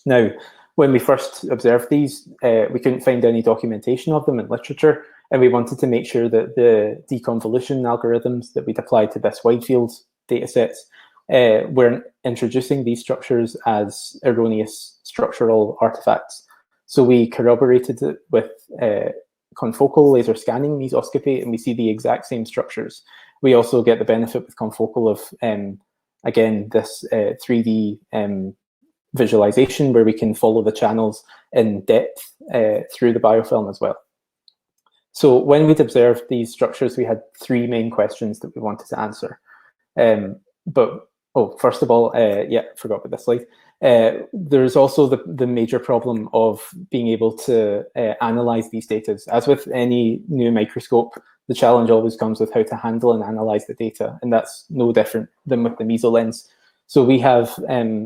Now, when we first observed these, we couldn't find any documentation of them in literature, and we wanted to make sure that the deconvolution algorithms that we'd applied to this wide field datasets weren't introducing these structures as erroneous structural artifacts. So we corroborated it with confocal laser scanning mesoscopy, and we see the exact same structures. We also get the benefit with confocal of, again, this 3D visualization where we can follow the channels in depth through the biofilm as well. So when we'd observed these structures, we had 3 main questions that we wanted to answer. First of all, forgot about this slide. There's also the major problem of being able to analyze these data. As with any new microscope, the challenge always comes with how to handle and analyze the data, and that's no different than with the Mesolens. So we have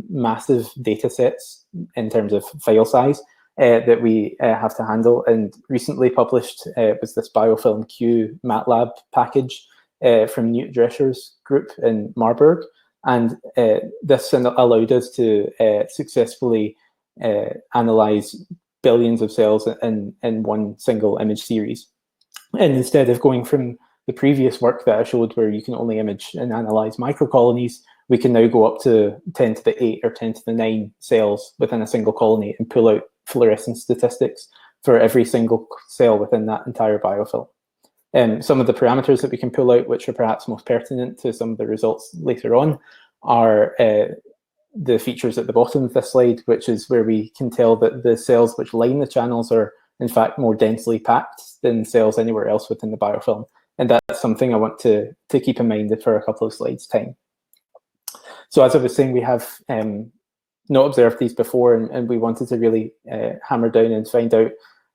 massive data sets in terms of file size that we have to handle, and recently published was this Biofilm Q MATLAB package from Newt Drescher's group in Marburg. And this allowed us to successfully analyze billions of cells in one single image series. And instead of going from the previous work that I showed where you can only image and analyze microcolonies, we can now go up to 10 to the 8 or 10 to the 9 cells within a single colony and pull out fluorescence statistics for every single cell within that entire biofilm. Some of the parameters that we can pull out, which are perhaps most pertinent to some of the results later on, are the features at the bottom of this slide, which is where we can tell that the cells which line the channels are in fact more densely packed than cells anywhere else within the biofilm. And that's something I want to keep in mind for a couple of slides' time. So as I was saying, we have not observed these before, and we wanted to really hammer down and find out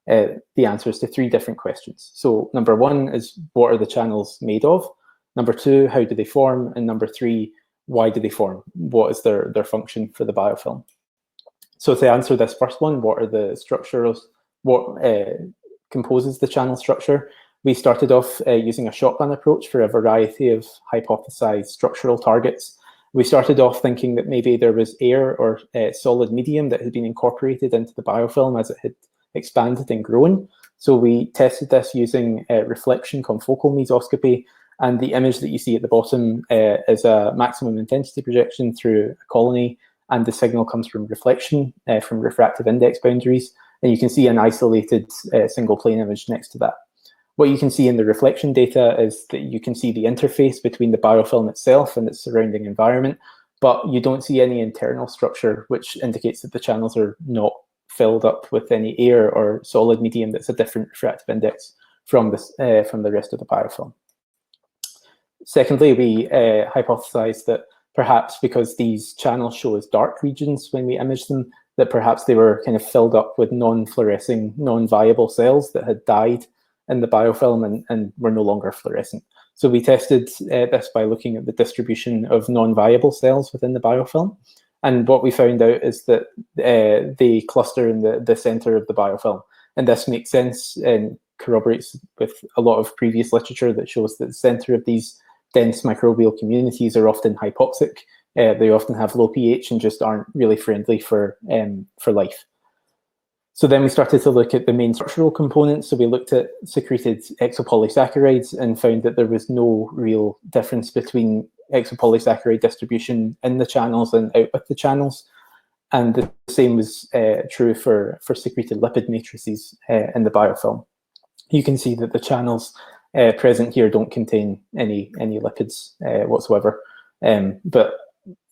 the answers to 3 different questions. So number 1 is, what are the channels made of? Number 2, how do they form? And number 3, why do they form? What is their function for the biofilm? So to answer this first one, what are the structures, what composes the channel structure? We started off using a shotgun approach for a variety of hypothesized structural targets. We started off thinking that maybe there was air or solid medium that had been incorporated into the biofilm as it had expanded and grown. So we tested this using reflection confocal mesoscopy, and the image that you see at the bottom is a maximum intensity projection through a colony, and the signal comes from reflection from refractive index boundaries, and you can see an isolated single plane image next to that. What you can see in the reflection data is that you can see the interface between the biofilm itself and its surrounding environment, but you don't see any internal structure, which indicates that the channels are not filled up with any air or solid medium that's a different refractive index from the rest of the biofilm. Secondly, we hypothesized that perhaps because these channels show as dark regions when we image them, that perhaps they were kind of filled up with non-fluorescing, non-viable cells that had died in the biofilm and were no longer fluorescent. So we tested this by looking at the distribution of non-viable cells within the biofilm. And what we found out is that they cluster in the center of the biofilm. And this makes sense and corroborates with a lot of previous literature that shows that the center of these dense microbial communities are often hypoxic. They often have low pH and just aren't really friendly for life. So then we started to look at the main structural components. So we looked at secreted exopolysaccharides and found that there was no real difference between exopolysaccharide distribution in the channels and out with the channels. And the same was true for secreted lipid matrices in the biofilm. You can see that the channels present here don't contain any lipids whatsoever. But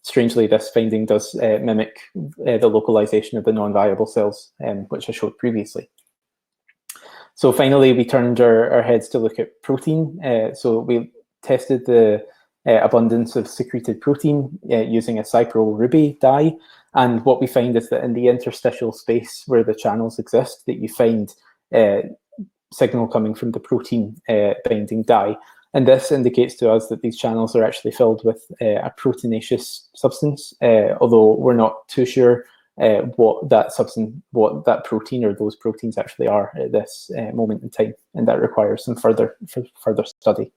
strangely, this finding does mimic the localization of the non-viable cells, which I showed previously. So finally, we turned our heads to look at protein. So we tested the abundance of secreted protein using a cypro-Ruby dye. And what we find is that in the interstitial space where the channels exist, that you find signal coming from the protein binding dye. And this indicates to us that these channels are actually filled with a proteinaceous substance, although we're not too sure what that protein or those proteins actually are at this moment in time, and that requires some further study.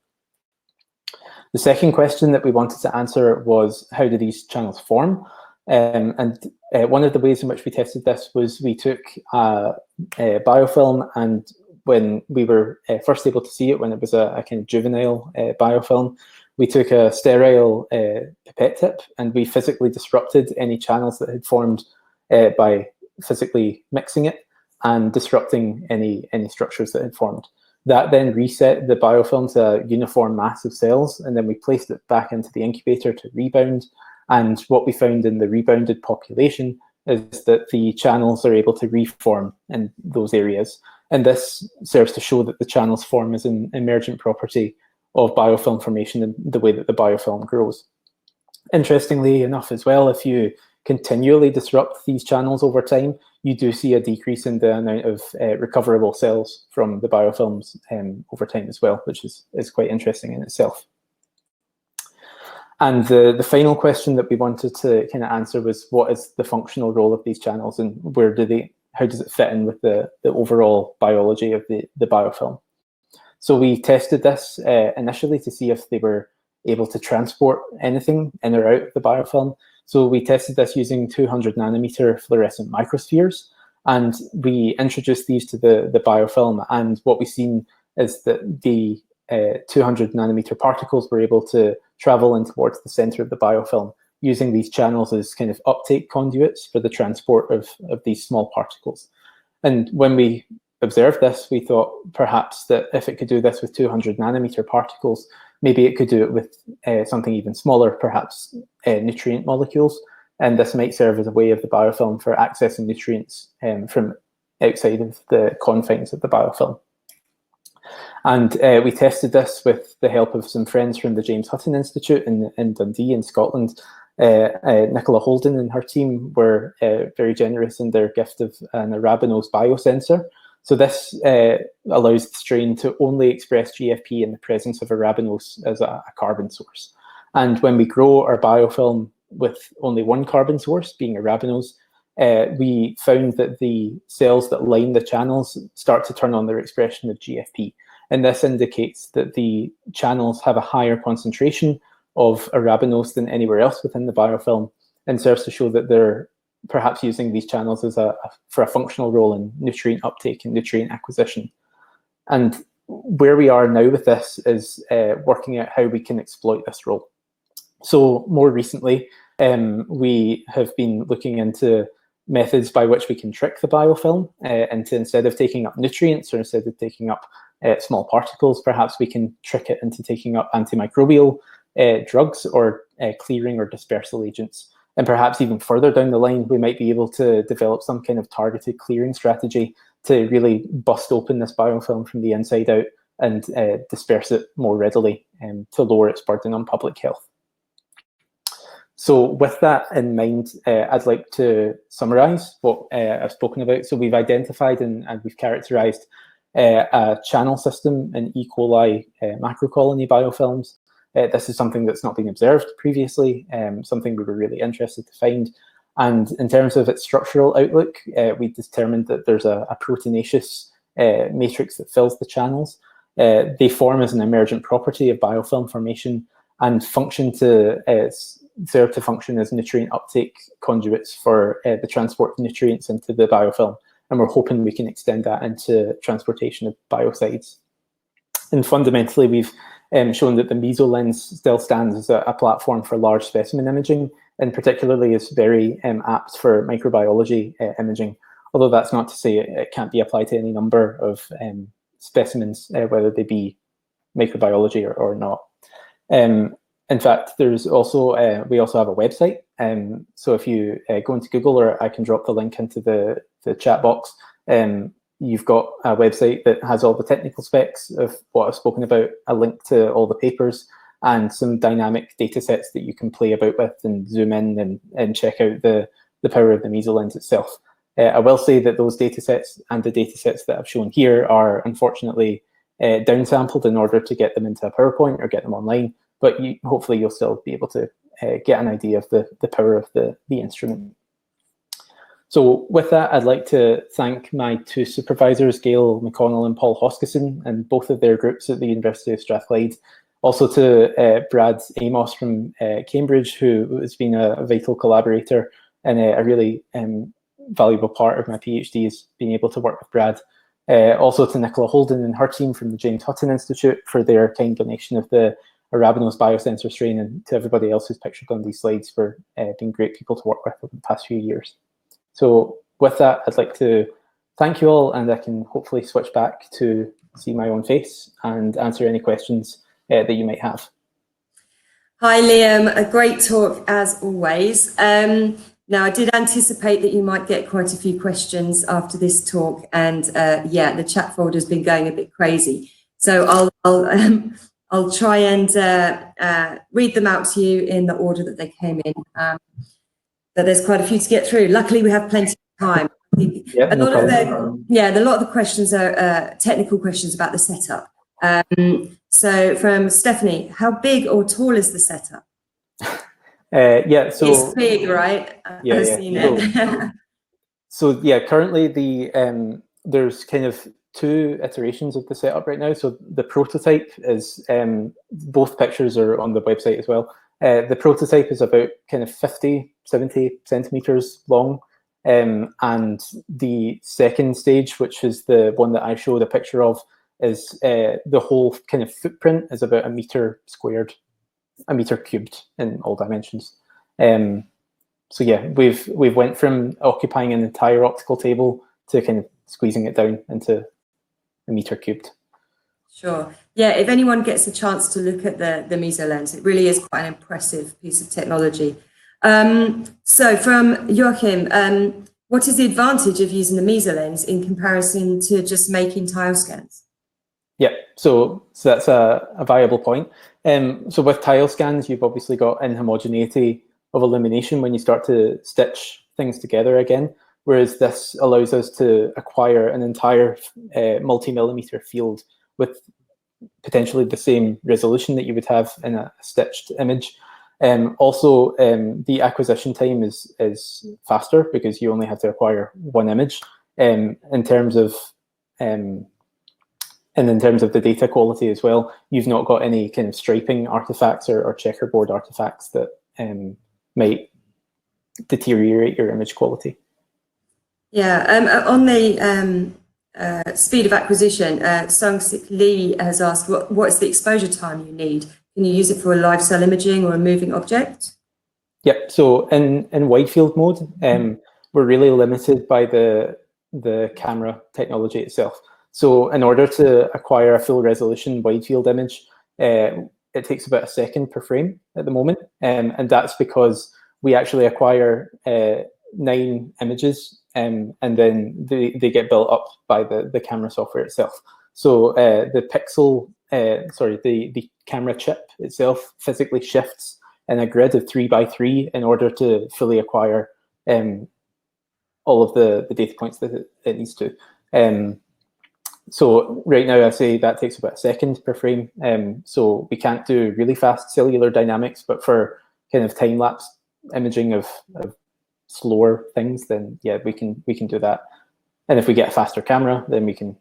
The second question that we wanted to answer was, how do these channels form? And one of the ways in which we tested this was we took a biofilm, and when we were first able to see it, when it was a kind of juvenile biofilm, we took a sterile pipette tip and we physically disrupted any channels that had formed by physically mixing it and disrupting any structures that had formed. That then reset the biofilm to a uniform mass of cells, and then we placed it back into the incubator to rebound. And what we found in the rebounded population is that the channels are able to reform in those areas. And this serves to show that the channels form as an emergent property of biofilm formation and the way that the biofilm grows. Interestingly enough as well, if you continually disrupt these channels over time, you do see a decrease in the amount of recoverable cells from the biofilms over time as well, which is quite interesting in itself. And the final question that we wanted to kind of answer was, what is the functional role of these channels, and how does it fit in with the overall biology of the biofilm? So we tested this initially to see if they were able to transport anything in or out of the biofilm. So we tested this using 200 nanometer fluorescent microspheres, and we introduced these to the biofilm. And what we've seen is that the 200 nanometer particles were able to travel in towards the center of the biofilm, using these channels as kind of uptake conduits for the transport of these small particles. And when we observed this, we thought perhaps that if it could do this with 200 nanometer particles, maybe it could do it with something even smaller, perhaps nutrient molecules. And this might serve as a way of the biofilm for accessing nutrients from outside of the confines of the biofilm. And we tested this with the help of some friends from the James Hutton Institute in Dundee in Scotland. Nicola Holden and her team were very generous in their gift of an arabinose biosensor. So this allows the strain to only express GFP in the presence of arabinose as a carbon source. And when we grow our biofilm with only one carbon source, being arabinose, we found that the cells that line the channels start to turn on their expression of GFP. And this indicates that the channels have a higher concentration of arabinose than anywhere else within the biofilm, and serves to show that they're perhaps using these channels as for a functional role in nutrient uptake and nutrient acquisition. And where we are now with this is working out how we can exploit this role. So more recently, we have been looking into methods by which we can trick the biofilm into, instead of taking up nutrients or instead of taking up small particles, perhaps we can trick it into taking up antimicrobial drugs or clearing or dispersal agents. And perhaps even further down the line, we might be able to develop some kind of targeted clearing strategy to really bust open this biofilm from the inside out and disperse it more readily to lower its burden on public health. So with that in mind, I'd like to summarize what I've spoken about. So we've identified and we've characterized a channel system in E. coli macrocolony biofilms. This is something that's not been observed previously, something we were really interested to find. And in terms of its structural outlook, we determined that there's a proteinaceous matrix that fills the channels. They form as an emergent property of biofilm formation and serve to function as nutrient uptake conduits for the transport of nutrients into the biofilm. And we're hoping we can extend that into transportation of biocides. And fundamentally, we've shown that the Mesolens still stands as a platform for large specimen imaging, and particularly is very apt for microbiology imaging, although that's not to say it can't be applied to any number of specimens, whether they be microbiology or not. In fact, there's also we also have a website. So if you go into Google, or I can drop the link into the chat box, you've got a website that has all the technical specs of what I've spoken about, a link to all the papers, and some dynamic data sets that you can play about with and zoom in and check out the power of the Mesolens itself. I will say that those data sets and the data sets that I've shown here are unfortunately downsampled in order to get them into a PowerPoint or get them online, but hopefully you'll still be able to get an idea of the power of the instrument. So with that, I'd like to thank my two supervisors, Gail McConnell and Paul Hoskisson, and both of their groups at the University of Strathclyde. Also to Brad Amos from Cambridge, who has been a vital collaborator and a really valuable part of my PhD is being able to work with Brad. Also to Nicola Holden and her team from the James Hutton Institute for their kind donation of the Arabinose biosensor strain, and to everybody else who's pictured on these slides for being great people to work with over the past few years. So with that, I'd like to thank you all, and I can hopefully switch back to see my own face and answer any questions that you might have. Hi, Liam. A great talk as always. Now, I did anticipate that you might get quite a few questions after this talk, and yeah, the chat folder's been going a bit crazy. So I'll try and read them out to you in the order that they came in. But there's quite a few to get through. Luckily, we have plenty of time. Yeah, a lot of the questions are technical questions about the setup. So from Stephanie, how big or tall is the setup? Yeah, so it's big, right? Yeah. So yeah, currently there's kind of two iterations of the setup right now. So the prototype is both pictures are on the website as well. The prototype is about kind of 50-70 centimeters long, and the second stage, which is the one that I showed a picture of, is the whole kind of footprint is about 1 meter squared, 1 meter cubed in all dimensions. So yeah, we've went from occupying an entire optical table to kind of squeezing it down into 1 meter cubed. Sure. Yeah, if anyone gets a chance to look at the Mesolens, it really is quite an impressive piece of technology. So from Joachim, what is the advantage of using the Mesolens in comparison to just making tile scans? Yeah, so that's a viable point. So with tile scans, you've obviously got inhomogeneity of illumination when you start to stitch things together again, whereas this allows us to acquire an entire multi-millimeter field with potentially the same resolution that you would have in a stitched image. Also, the acquisition time is faster because you only have to acquire one image. In terms of the data quality as well, you've not got any kind of striping artifacts or checkerboard artifacts that might deteriorate your image quality. Yeah, on the speed of acquisition, Sung-Sik Lee has asked, what is the exposure time you need? Can you use it for a live cell imaging or a moving object? Yep, so in wide field mode, we're really limited by the camera technology itself. So in order to acquire a full resolution wide field image, it takes about a second per frame at the moment. And that's because we actually acquire 9 images and then they get built up by the camera software itself. So the pixel, the camera chip itself physically shifts in a grid of 3 by 3 in order to fully acquire all of the data points that it needs to. So right now I say that takes about a second per frame. So we can't do really fast cellular dynamics, but for kind of time-lapse imaging of slower things, then yeah, we can do that. And if we get a faster camera, then we can,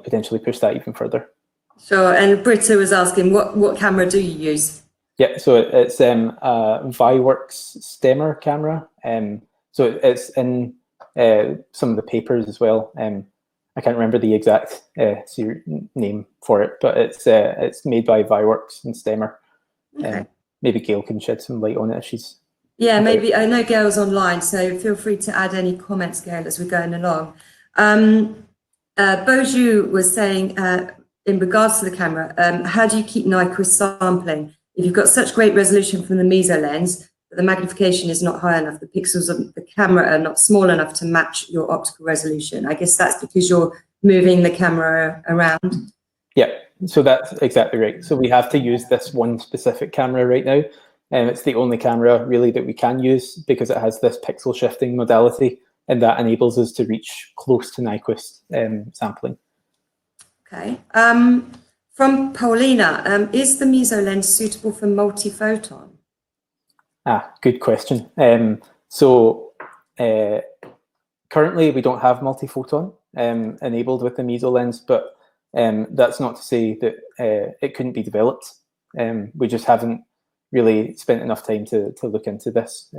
potentially push that even further. Sure. And Britta was asking, what camera do you use? Yeah, so it's a Viworks Stemmer camera. So it's in some of the papers as well. I can't remember the exact name for it, but it's made by Viworks and Stemmer. Okay. Maybe Gail can shed some light on it if she's... Yeah, maybe. I know Gail's online, so feel free to add any comments, Gail, as we're going along. Boju was saying, in regards to the camera, how do you keep Nyquist sampling? If you've got such great resolution from the Mesolens, but the magnification is not high enough, the pixels of the camera are not small enough to match your optical resolution. I guess that's because you're moving the camera around. Yeah, so that's exactly right. So we have to use this one specific camera right now. And it's the only camera really that we can use because it has this pixel shifting modality, and that enables us to reach close to Nyquist sampling. Okay. From Paulina, is the Mesolens suitable for multiphoton? Good question. Currently we don't have multiphoton enabled with the Mesolens, but that's not to say that it couldn't be developed. We just haven't really spent enough time to look into this.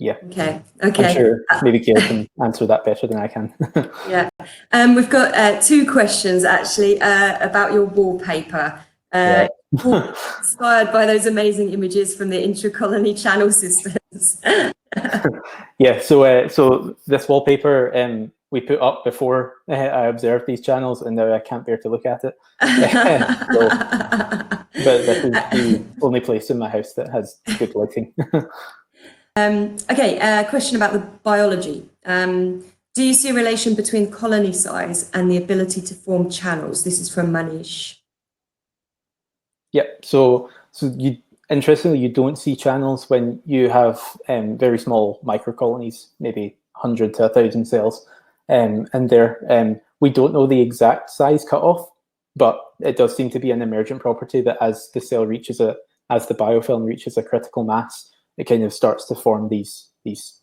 Yeah. Okay. I'm sure maybe Gail can answer that better than I can. Yeah. We've got 2 questions actually about your wallpaper. Inspired by those amazing images from the intracolony channel systems. Yeah. So this wallpaper we put up before I observed these channels, and now I can't bear to look at it. But this is the only place in my house that has good lighting. Okay, question about the biology. Do you see a relation between colony size and the ability to form channels? This is from Manish. Yeah, so interestingly, you don't see channels when you have very small microcolonies, maybe 100 to 1,000 cells. And there, we don't know the exact size cutoff, but it does seem to be an emergent property that as the cell reaches as the biofilm reaches a critical mass, it kind of starts to form these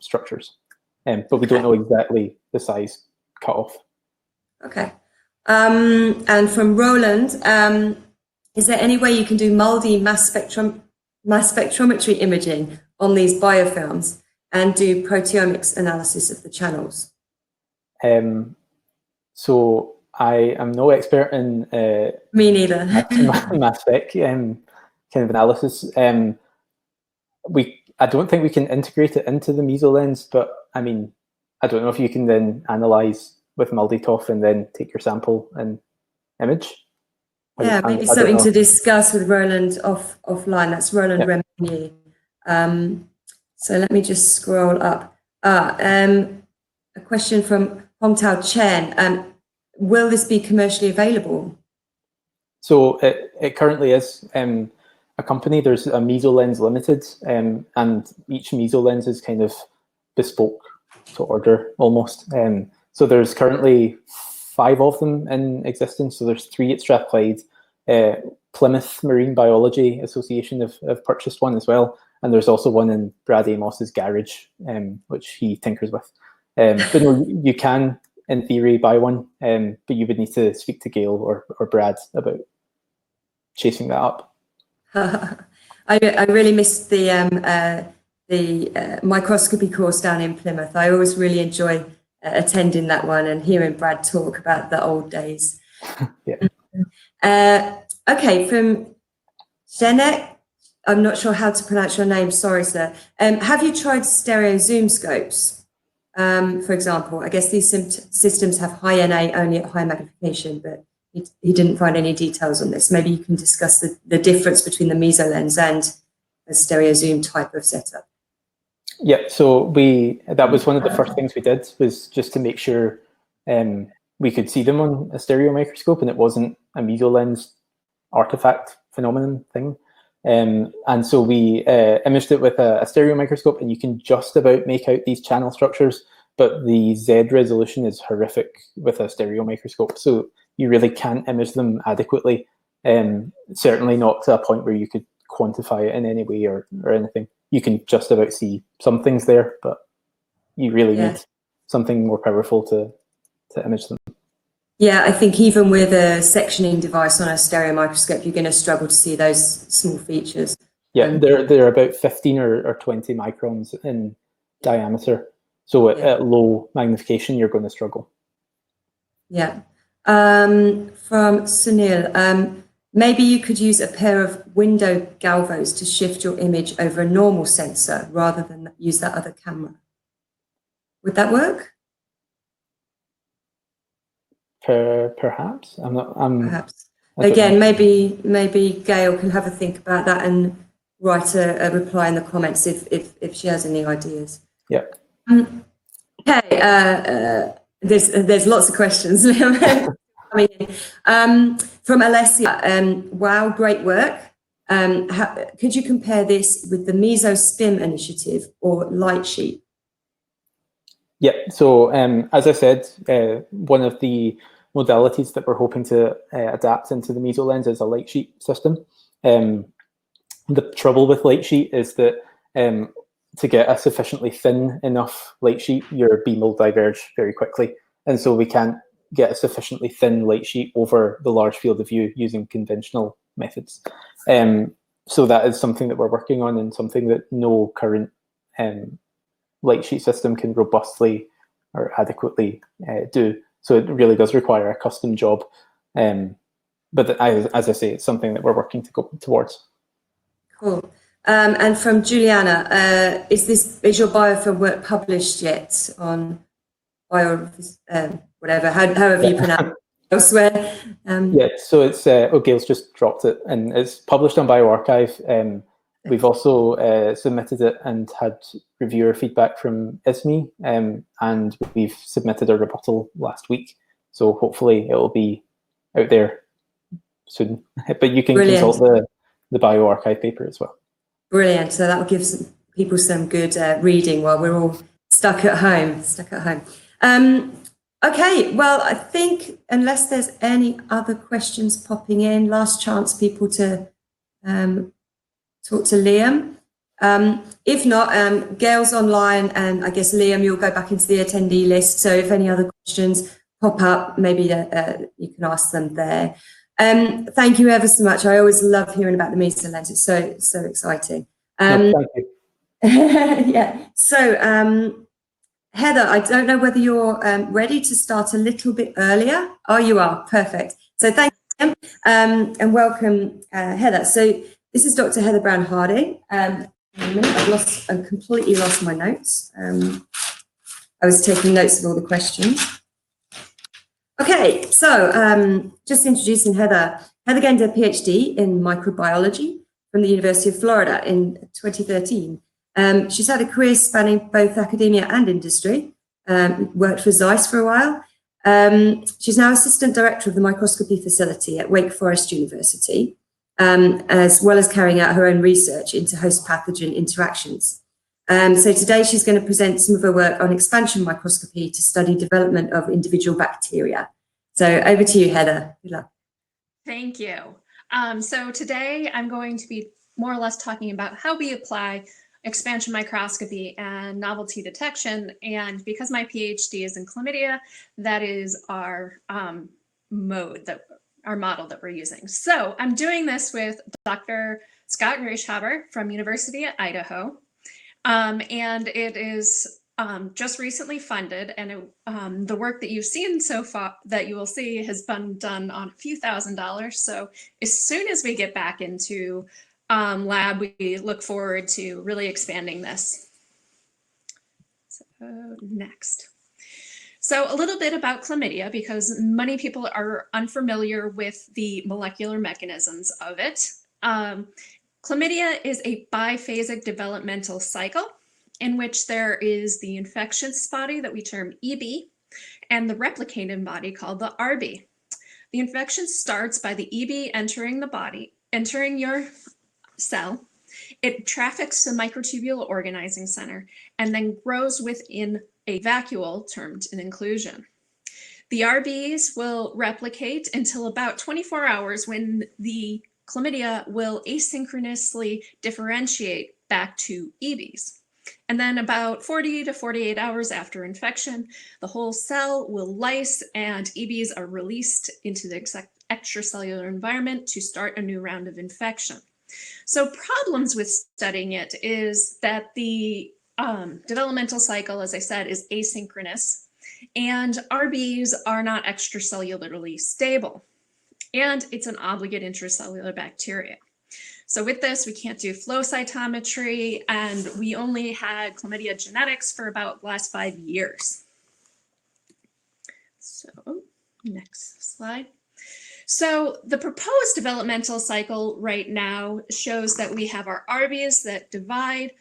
structures. But we don't know exactly the size cutoff. Okay. And from Roland, is there any way you can do MALDI mass spectrometry imaging on these biofilms and do proteomics analysis of the channels? So I am no expert in me neither. mass spec kind of analysis. I don't think we can integrate it into the Mesolens, but I mean, I don't know if you can then analyze with MALDI-TOF and then take your sample and image. Yeah, maybe something to discuss with Roland offline. That's Roland Remignier. So let me just scroll up. A question from Hong Tao Chen. Will this be commercially available? So it currently is. A company, there's a Mesolens Limited, and each Mesolens is kind of bespoke to order almost. So there's currently 5 of them in existence. So there's 3 at Strathclyde. Plymouth Marine Biology Association have purchased one as well, and there's also one in Brad Amos's garage, which he tinkers with. But no, you can, in theory, buy one, but you would need to speak to Gail or Brad about chasing that up. I really missed the microscopy course down in Plymouth. I always really enjoy attending that one and hearing Brad talk about the old days. Yeah. Okay, from Zenek, I'm not sure how to pronounce your name, sorry sir. Have you tried stereo zoom scopes? For example, I guess these systems have high NA only at high magnification, but he didn't find any details on this. Maybe you can discuss the difference between the Mesolens and a stereo zoom type of setup. Yeah, so that was one of the first things we did, was just to make sure we could see them on a stereo microscope, and it wasn't a Mesolens artifact phenomenon thing. And so we imaged it with a stereo microscope, and you can just about make out these channel structures, but the Z resolution is horrific with a stereo microscope. So you really can't image them adequately. Certainly not to a point where you could quantify it in any way or anything. You can just about see some things there, but you really need something more powerful to image them. Yeah, I think even with a sectioning device on a stereo microscope, you're going to struggle to see those small features. Yeah, they're about 15 or 20 microns in diameter. So at low magnification, you're going to struggle. Yeah. From Sunil, maybe you could use a pair of window galvos to shift your image over a normal sensor rather than use that other camera. Would that work? Perhaps. Perhaps. Again, maybe Gail can have a think about that and write a reply in the comments if she has any ideas. Yeah. Okay. There's lots of questions. From Alessia, wow, great work. Could you compare this with the Mesospim initiative or Lightsheet? Yeah, so as I said, one of the modalities that we're hoping to adapt into the Mesolens is a Lightsheet system. The trouble with Lightsheet is that to get a sufficiently thin enough Lightsheet, your beam will diverge very quickly. And so we can't get a sufficiently thin Lightsheet over the large field of view using conventional methods. So that is something that we're working on, and something that no current Lightsheet system can robustly or adequately do. So it really does require a custom job. But as I say, it's something that we're working to go towards. Cool. And from Juliana, is your biofilm work published yet on whatever, however you pronounce it elsewhere? Yeah, so it's Gail's just dropped it, and it's published on bioRxiv. We've also submitted it and had reviewer feedback from ISME, and we've submitted a rebuttal last week. So hopefully it will be out there soon. But you can consult the bioRxiv paper as well. Brilliant. So that will give people some good reading while we're all stuck at home. Okay, well, I think unless there's any other questions popping in, last chance people to talk to Liam. If not, Gail's online, and I guess Liam, you'll go back into the attendee list. So if any other questions pop up, maybe you can ask them there. Thank you ever so much. I always love hearing about the Mesolens. It's so exciting. No, thank you. Yeah. So Heather, I don't know whether you're ready to start a little bit earlier. Oh, you are. Perfect. So thank you, and welcome, Heather. So this is Dr. Heather Brown Harding. I've completely lost my notes. I was taking notes of all the questions. Okay, so just introducing Heather. Heather gained a PhD in microbiology from the University of Florida in 2013. She's had a career spanning both academia and industry, worked for Zeiss for a while. She's now Assistant Director of the Microscopy Facility at Wake Forest University, as well as carrying out her own research into host pathogen interactions. So today she's going to present some of her work on expansion microscopy to study development of individual bacteria. So over to you, Heather. Good luck. Thank you. So today I'm going to be more or less talking about how we apply expansion microscopy and novelty detection. And because my PhD is in chlamydia, that is our model that we're using. So I'm doing this with Dr. Scott Greyshaber from University of Idaho. And it is just recently funded, and the work that you've seen so far that you will see has been done on a few $1,000s. So as soon as we get back into lab, we look forward to really expanding this. So next. So a little bit about chlamydia, because many people are unfamiliar with the molecular mechanisms of it. Chlamydia is a biphasic developmental cycle in which there is the infectious body that we term EB, and the replicating body called the RB. The infection starts by the EB entering the body, entering your cell. It traffics the microtubule organizing center and then grows within a vacuole termed an inclusion. The RBs will replicate until about 24 hours when the chlamydia will asynchronously differentiate back to EBs. And then about 40 to 48 hours after infection, the whole cell will lyse and EBs are released into the extracellular environment to start a new round of infection. So problems with studying it is that the developmental cycle, as I said, is asynchronous, and RBs are not extracellularly stable, and it's an obligate intracellular bacteria. So with this, we can't do flow cytometry, and we only had chlamydia genetics for about the last 5 years. So next slide. So the proposed developmental cycle right now shows that we have our RBs that divide,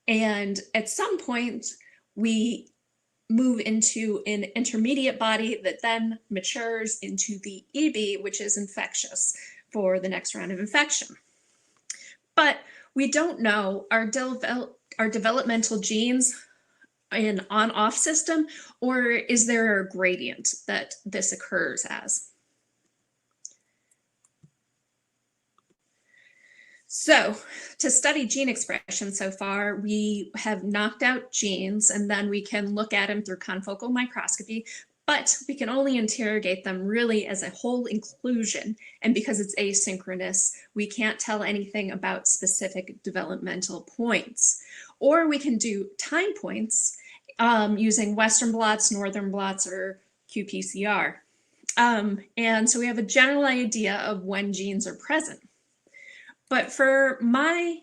and at some point we move into an intermediate body that then matures into the EB, which is infectious for the next round of infection. But we don't know, are developmental genes an on-off system, or is there a gradient that this occurs as? So to study gene expression so far, we have knocked out genes and then we can look at them through confocal microscopy, but we can only interrogate them really as a whole inclusion. And because it's asynchronous, we can't tell anything about specific developmental points. Or we can do time points using Western blots, Northern blots, or qPCR. And so we have a general idea of when genes are present. But for my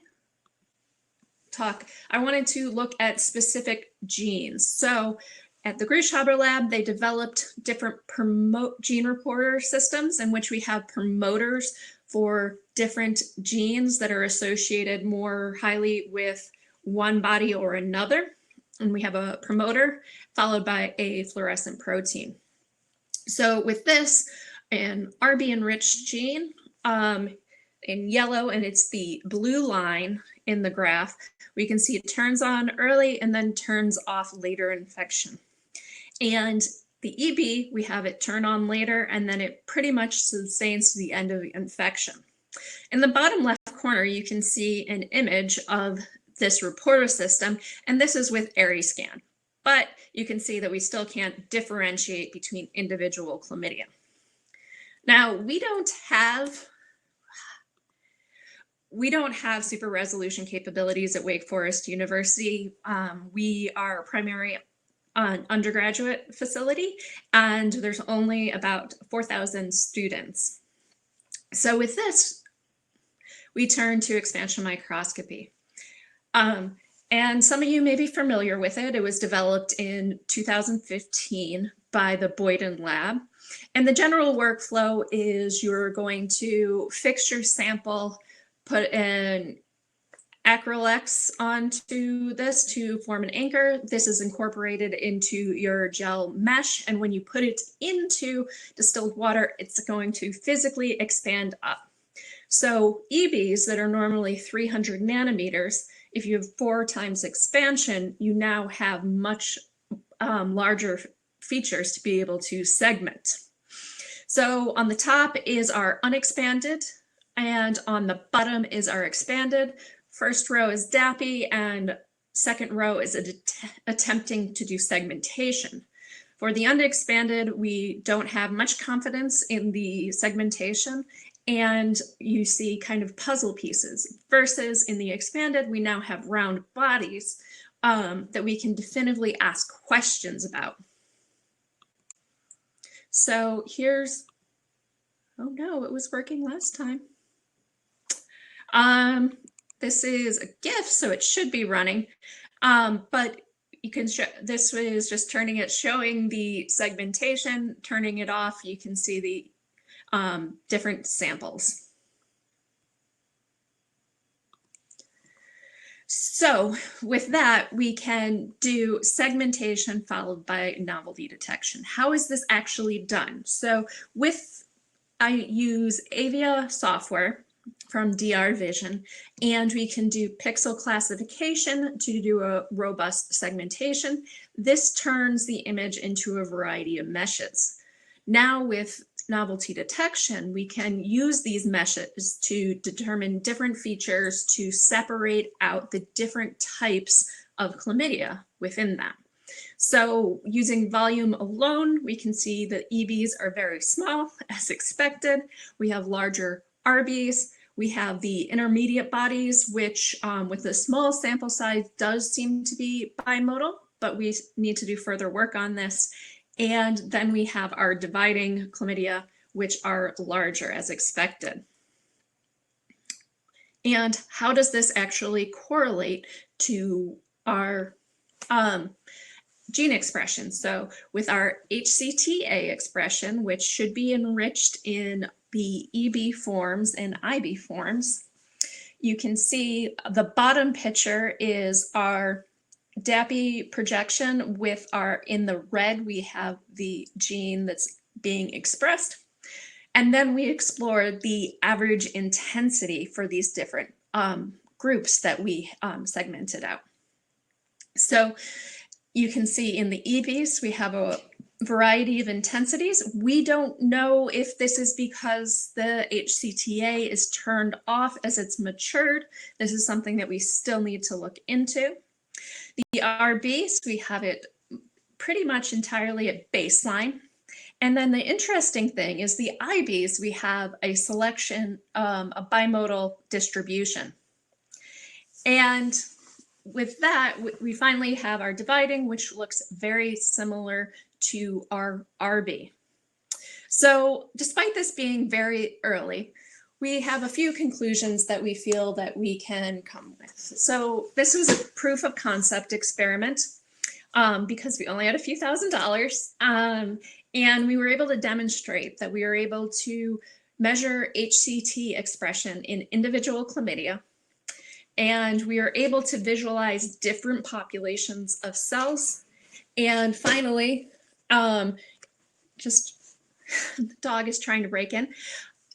talk, I wanted to look at specific genes. So at the Gruschhaber lab, they developed different gene reporter systems in which we have promoters for different genes that are associated more highly with one body or another. And we have a promoter followed by a fluorescent protein. So with this, an RB-enriched gene, in yellow, and it's the blue line in the graph, we can see it turns on early and then turns off later in infection. And the EB, we have it turn on later, and then it pretty much sustains to the end of the infection. In the bottom left corner, you can see an image of this reporter system, and this is with ARIScan. But you can see that we still can't differentiate between individual chlamydia. Now, we don't have super resolution capabilities at Wake Forest University. We are a primary undergraduate facility, and there's only about 4,000 students. So with this, we turn to expansion microscopy. And some of you may be familiar with it. It was developed in 2015 by the Boyden Lab. And the general workflow is you're going to fix your sample, put an acrylex onto this to form an anchor. This is incorporated into your gel mesh, and when you put it into distilled water, it's going to physically expand up. So EBs that are normally 300 nanometers, if you have 4 times expansion, you now have much larger features to be able to segment. So on the top is our unexpanded, and on the bottom is our expanded. First row is DAPI, and second row is attempting to do segmentation. For the unexpanded, we don't have much confidence in the segmentation, and you see kind of puzzle pieces. Versus in the expanded, we now have round bodies that we can definitively ask questions about. So here's, oh no, it was working last time. This is a GIF, so it should be running, but you can show, this is just turning it, showing the segmentation, turning it off, you can see the different samples. So with that, we can do segmentation followed by novelty detection. How is this actually done? So I use Avia software from DR Vision, and we can do pixel classification to do a robust segmentation. This turns the image into a variety of meshes. Now with novelty detection, we can use these meshes to determine different features to separate out the different types of chlamydia within them. So using volume alone, we can see that EBs are very small, as expected. We have larger RBs. We have the intermediate bodies, which with a small sample size does seem to be bimodal, but we need to do further work on this. And then we have our dividing chlamydia, which are larger as expected. And how does this actually correlate to our gene expression? So with our HCTA expression, which should be enriched in the EB forms and IB forms, you can see the bottom picture is our DAPI projection with in the red, we have the gene that's being expressed. And then we explored the average intensity for these different groups that we segmented out. So you can see in the EBs, we have a variety of intensities. We don't know if this is because the HCTA is turned off as it's matured. This is something that we still need to look into. The RBs, we have it pretty much entirely at baseline. And then the interesting thing is the IBs, we have a selection, a bimodal distribution. And with that, we finally have our dividing, which looks very similar to our RB. So despite this being very early, we have a few conclusions that we feel that we can come with. So this was a proof of concept experiment because we only had a few $1,000s. And we were able to demonstrate that we were able to measure HCT expression in individual chlamydia. And we are able to visualize different populations of cells. And finally, just the dog is trying to break in.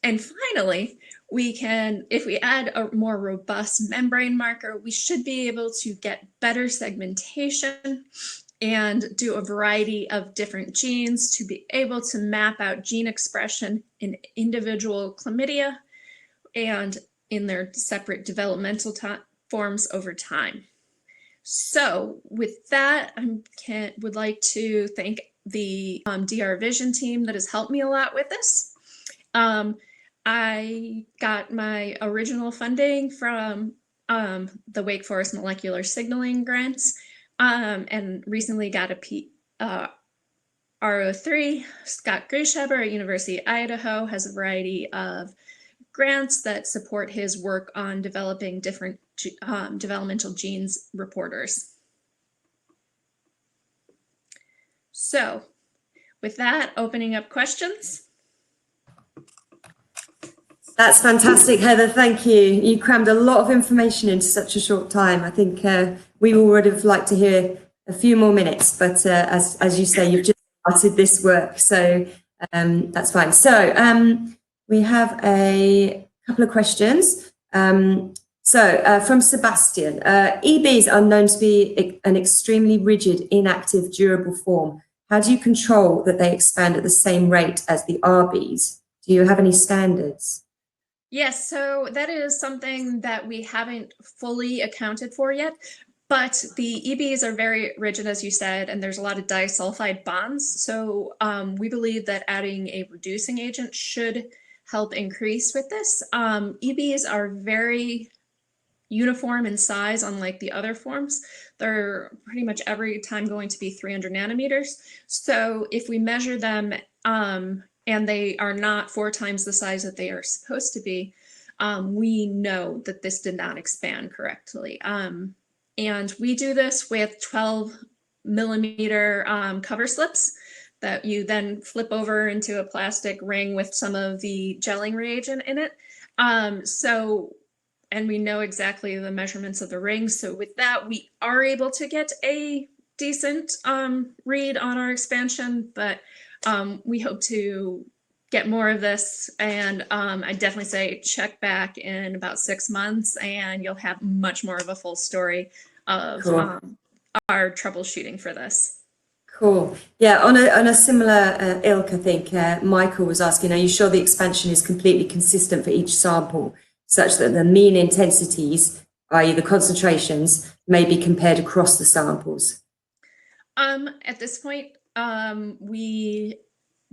And finally, we can, if we add a more robust membrane marker, we should be able to get better segmentation and do a variety of different genes to be able to map out gene expression in individual chlamydia and in their separate developmental forms over time. So with that, I would like to thank the DR Vision team that has helped me a lot with this. I got my original funding from the Wake Forest Molecular Signaling grants and recently got a RO3. Scott Griesheber at University of Idaho has a variety of grants that support his work on developing different developmental genes reporters. So with that, opening up questions. That's fantastic, Heather. Thank you. You crammed a lot of information into such a short time. I think we all would have liked to hear a few more minutes, but as you say, you've just started this work, so that's fine. So we have a couple of questions. From Sebastian, EBs are known to be an extremely rigid, inactive, durable form. How do you control that they expand at the same rate as the RBs? Do you have any standards? Yes, so that is something that we haven't fully accounted for yet, but the EBs are very rigid, as you said, and there's a lot of disulfide bonds. So we believe that adding a reducing agent should help increase with this. EBs are very uniform in size, unlike the other forms. They're pretty much every time going to be 300 nanometers. So if we measure them and they are not 4 times the size that they are supposed to be, we know that this did not expand correctly. And we do this with 12 millimeter cover slips that you then flip over into a plastic ring with some of the gelling reagent in it. So and we know exactly the measurements of the rings. So with that, we are able to get a decent read on our expansion, but we hope to get more of this. And I definitely say check back in about 6 months and you'll have much more of a full story of Cool. our troubleshooting for this. Cool. Yeah, on a similar ilk, I think Michael was asking, are you sure the expansion is completely consistent for each sample, such that the mean intensities, i.e. the concentrations, may be compared across the samples? At this point, we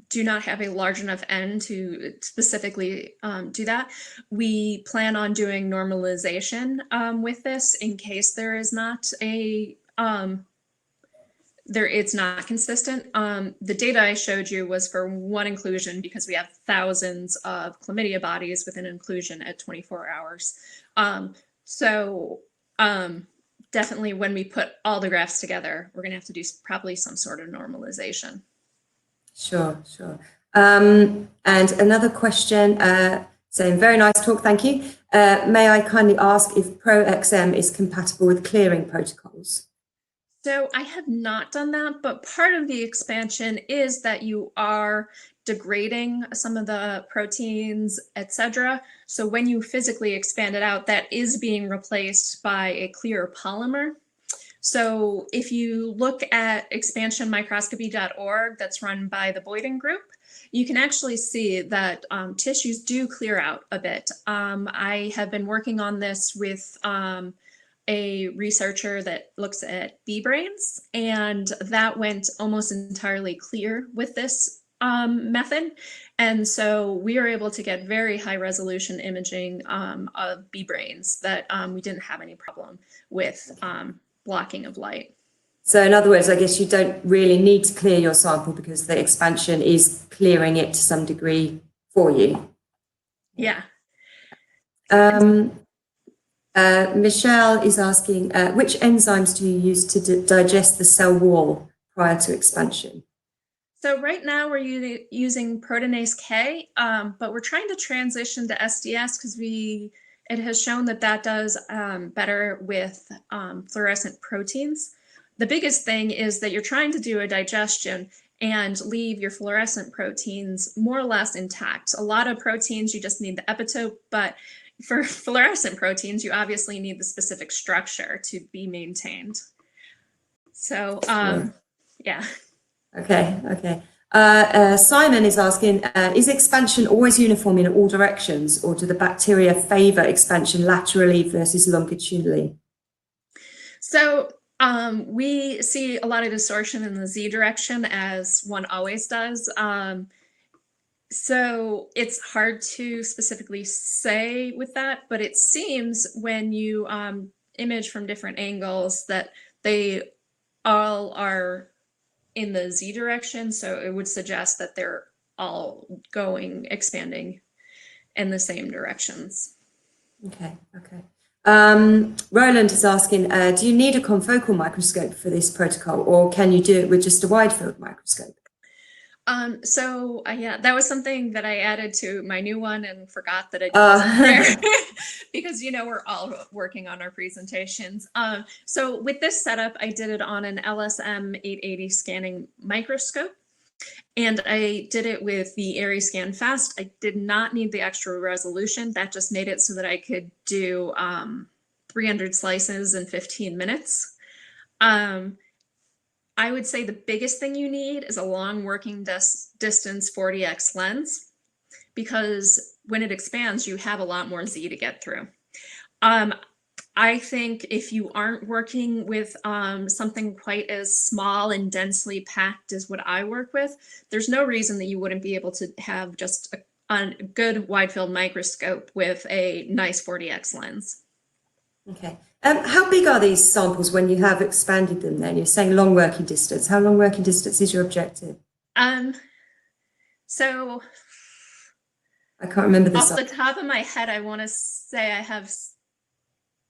do not have a large enough N to specifically do that. We plan on doing normalization with this in case there is not a it's not consistent. The data I showed you was for one inclusion because we have thousands of chlamydia bodies within inclusion at 24 hours. Definitely when we put all the graphs together, we're gonna have to do probably some sort of normalization. Sure, sure. And another question, saying, very nice talk, thank you. May I kindly ask if ProXM is compatible with clearing protocols? So I have not done that, but part of the expansion is that you are degrading some of the proteins, etc. So when you physically expand it out, that is being replaced by a clear polymer. So if you look at expansionmicroscopy.org, that's run by the Boyden Group, you can actually see that tissues do clear out a bit. I have been working on this with a researcher that looks at bee brains, and that went almost entirely clear with this method. And so we are able to get very high resolution imaging of bee brains that we didn't have any problem with blocking of light. So in other words, I guess you don't really need to clear your sample because the expansion is clearing it to some degree for you. Yeah. Michelle is asking, which enzymes do you use to digest the cell wall prior to expansion? So right now we're using proteinase K, but we're trying to transition to SDS because it has shown that that does better with fluorescent proteins. The biggest thing is that you're trying to do a digestion and leave your fluorescent proteins more or less intact. A lot of proteins, you just need the epitope, but for fluorescent proteins, you obviously need the specific structure to be maintained. So, yeah. Okay. Simon is asking, is expansion always uniform in all directions, or do the bacteria favor expansion laterally versus longitudinally? So we see a lot of distortion in the Z direction, as one always does. So it's hard to specifically say with that, but it seems when you image from different angles that they all are in the Z direction. So it would suggest that they're all expanding in the same directions. Okay. Roland is asking, do you need a confocal microscope for this protocol, or can you do it with just a wide field microscope? Yeah, that was something that I added to my new one and forgot that it wasn't there because, we're all working on our presentations. So with this setup, I did it on an LSM 880 scanning microscope, and I did it with the ARIScan Fast. I did not need the extra resolution. That just made it so that I could do 300 slices in 15 minutes. I would say the biggest thing you need is a long working distance 40x lens, because when it expands, you have a lot more Z to get through. I think if you aren't working with something quite as small and densely packed as what I work with, there's no reason that you wouldn't be able to have just a good wide field microscope with a nice 40x lens. Okay. How big are these samples when you have expanded them then? You're saying long working distance. How long working distance is your objective? So I can't remember this. Off the top of my head, I want to say I have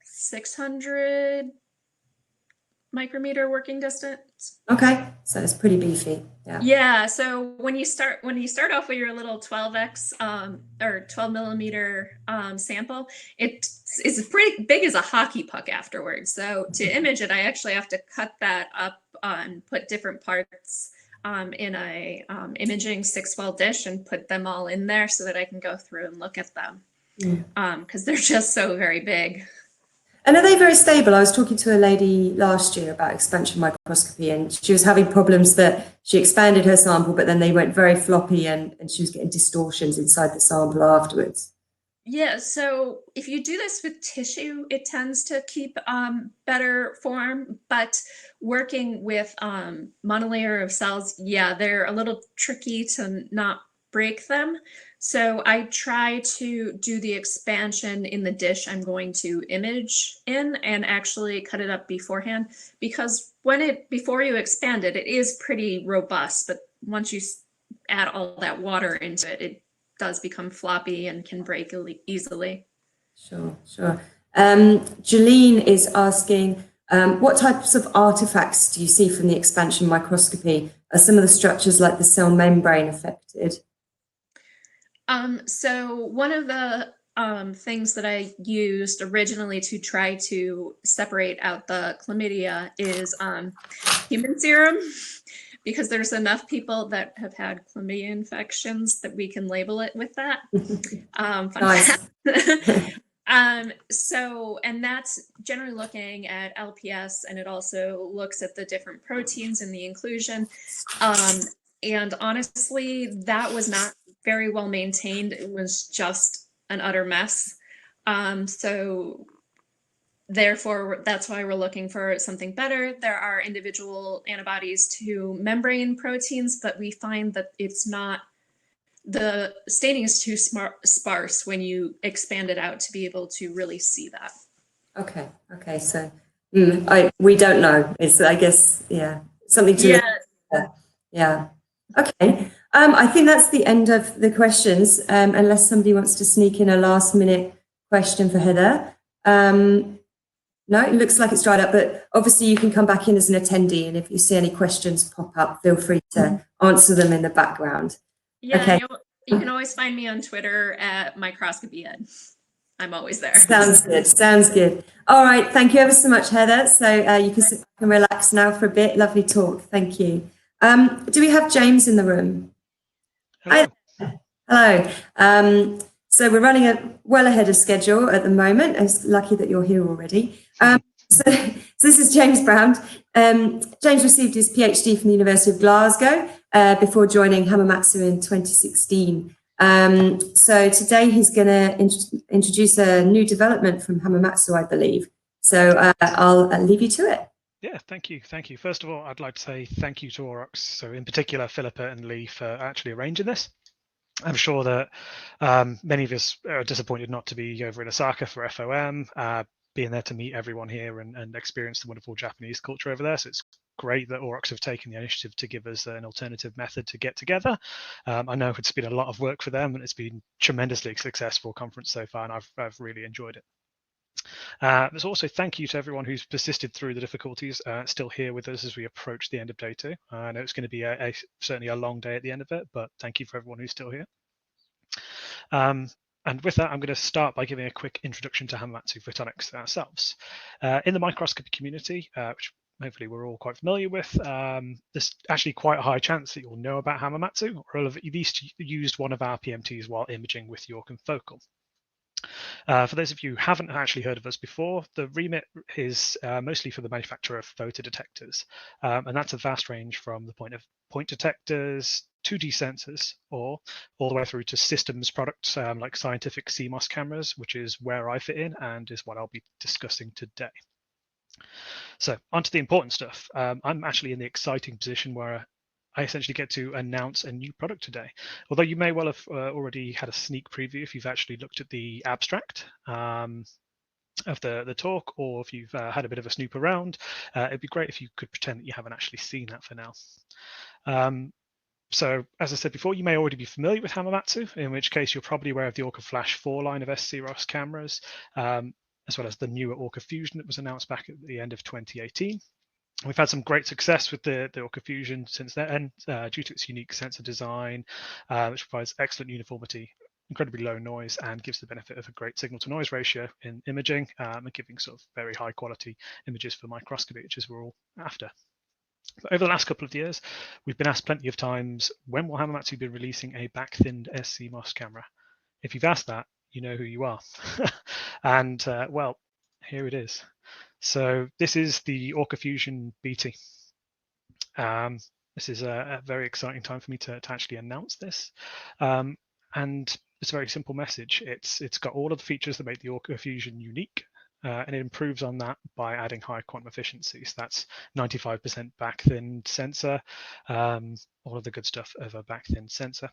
600 micrometer working distance. Okay, so it's pretty beefy. Yeah. Yeah, so when you start off with your little 12x or 12 millimeter sample, it is pretty big as a hockey puck afterwards. So to image it, I actually have to cut that up and put different parts in a imaging 6-well dish and put them all in there so that I can go through and look at them because they're just so very big. And are they very stable? I was talking to a lady last year about expansion microscopy, and she was having problems that she expanded her sample, but then they went very floppy and she was getting distortions inside the sample afterwards. Yeah, so if you do this with tissue, it tends to keep better form, but working with monolayer of cells, yeah, they're a little tricky to not break them. So I try to do the expansion in the dish I'm going to image in and actually cut it up beforehand, because before you expand it, it is pretty robust, but once you add all that water into it, it does become floppy and can break easily. Sure. Jeline is asking, what types of artifacts do you see from the expansion microscopy? Are some of the structures like the cell membrane affected? So one of the things that I used originally to try to separate out the chlamydia is human serum, because there's enough people that have had chlamydia infections that we can label it with that. Nice. And that's generally looking at LPS, and it also looks at the different proteins in the inclusion. And honestly, that was not very well maintained. It was just an utter mess. So therefore, that's why we're looking for something better. There are individual antibodies to membrane proteins, but we find that it's not, the staining is too sparse when you expand it out to be able to really see that. Okay. So we don't know. It's, I guess, something to look at. Yeah. Okay. I think that's the end of the questions, unless somebody wants to sneak in a last minute question for Heather. No, it looks like it's dried up, but obviously you can come back in as an attendee, and if you see any questions pop up, feel free to answer them in the background. Yeah, okay. You can always find me on Twitter at Microscopy Ed. I'm always there. Sounds good. All right, thank you ever so much, Heather. So you can sit back and relax now for a bit. Lovely talk, thank you. Do we have James in the room? Hello. Hello. So we're running well ahead of schedule at the moment. It's lucky that you're here already. So this is James Brown. James received his PhD from the University of Glasgow before joining Hamamatsu in 2016. So today he's going to introduce a new development from Hamamatsu, I believe. So I'll leave you to it. Yeah, thank you. First of all, I'd like to say thank you to Aurox, so in particular Philippa and Lee, for actually arranging this. I'm sure that many of us are disappointed not to be over in Osaka for FOM, being there to meet everyone here and experience the wonderful Japanese culture over there. So it's great that Aurox have taken the initiative to give us an alternative method to get together. I know it's been a lot of work for them, and it's been tremendously successful conference so far, and I've really enjoyed it. There's also thank you to everyone who's persisted through the difficulties, still here with us as we approach the end of day 2. I know it's going to be certainly a long day at the end of it, but thank you for everyone who's still here. And with that, I'm going to start by giving a quick introduction to Hamamatsu Photonics ourselves. In the microscopy community, which hopefully we're all quite familiar with, there's actually quite a high chance that you'll know about Hamamatsu, or have at least used one of our PMTs while imaging with your confocal. For those of you who haven't actually heard of us before, the remit is mostly for the manufacture of photodetectors, and that's a vast range from the point detectors, 2D sensors, or all the way through to systems products like scientific CMOS cameras, which is where I fit in and is what I'll be discussing today. So onto the important stuff. I'm actually in the exciting position where I essentially get to announce a new product today. Although you may well have already had a sneak preview if you've actually looked at the abstract of the talk, or if you've had a bit of a snoop around, it'd be great if you could pretend that you haven't actually seen that for now. So as I said before, you may already be familiar with Hamamatsu, in which case you're probably aware of the Orca Flash 4 line of SCROS cameras, as well as the newer Orca Fusion that was announced back at the end of 2018. We've had some great success with the Orca Fusion since then, due to its unique sensor design, which provides excellent uniformity, incredibly low noise, and gives the benefit of a great signal-to-noise ratio in imaging, and giving sort of very high-quality images for microscopy, which is what we're all after. But over the last couple of years, we've been asked plenty of times, when will Hamamatsu be releasing a back-thinned SCMOS camera? If you've asked that, you know who you are. And well, here it is. So this is the Orca Fusion BT. This is a very exciting time for me to actually announce this. And it's a very simple message. It's got all of the features that make the Orca Fusion unique, and it improves on that by adding high quantum efficiency. So that's 95% back-thinned sensor, all of the good stuff of a back-thinned sensor,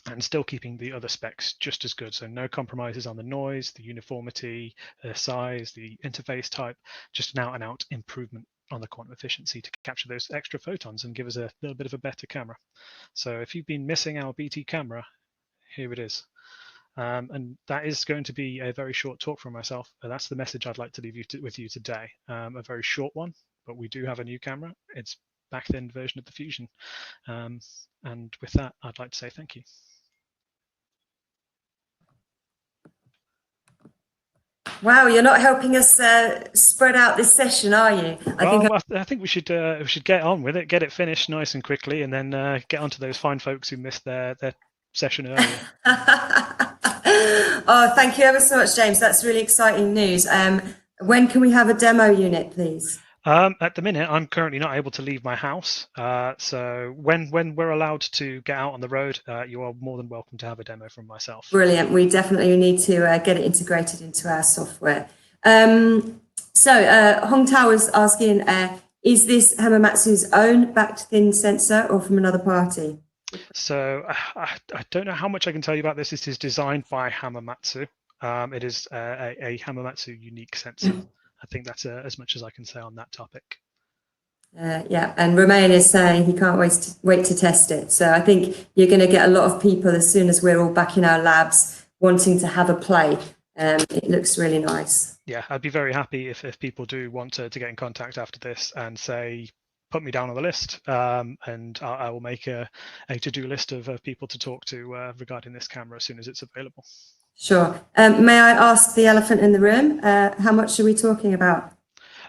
and still keeping the other specs just as good. So no compromises on the noise, the uniformity, the size, the interface type, just an out-and-out improvement on the quantum efficiency to capture those extra photons and give us a little bit of a better camera. So if you've been missing our BT camera, here it is. And that is going to be a very short talk from myself. That's the message I'd like to leave with you today. A very short one, but we do have a new camera. It's back-thinned version of the Fusion. And with that, I'd like to say thank you. Wow, you're not helping us spread out this session, are you? I think we should get on with it, get it finished nice and quickly, and then get on to those fine folks who missed their session earlier. Oh, thank you ever so much, James. That's really exciting news. When can we have a demo unit, please? At the minute, I'm currently not able to leave my house. So when we're allowed to get out on the road, you are more than welcome to have a demo from myself. Brilliant. We definitely need to get it integrated into our software. So Hong Tao was asking, is this Hamamatsu's own back-thin sensor or from another party? So I don't know how much I can tell you about this. This is designed by Hamamatsu. It is a Hamamatsu unique sensor. I think that's as much as I can say on that topic. Yeah, and Romain is saying he can't wait to test it. So I think you're going to get a lot of people as soon as we're all back in our labs wanting to have a play. It looks really nice. Yeah, I'd be very happy if people do want to get in contact after this and say, put me down on the list, and I will make a to-do list of people to talk to regarding this camera as soon as it's available. Sure. May I ask the elephant in the room, how much are we talking about?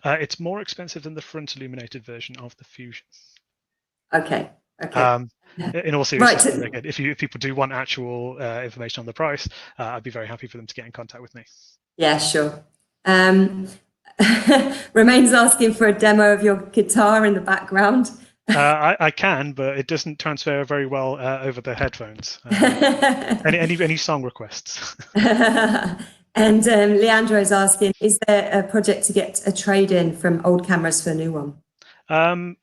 It's more expensive than the front illuminated version of the Fusion. Okay. In all seriousness, right. if people do want actual information on the price, I'd be very happy for them to get in contact with me. Yeah, sure. Romain's asking for a demo of your guitar in the background. I can, but it doesn't transfer very well over the headphones. Any song requests? And Leandro is asking, is there a project to get a trade-in from old cameras for a new one?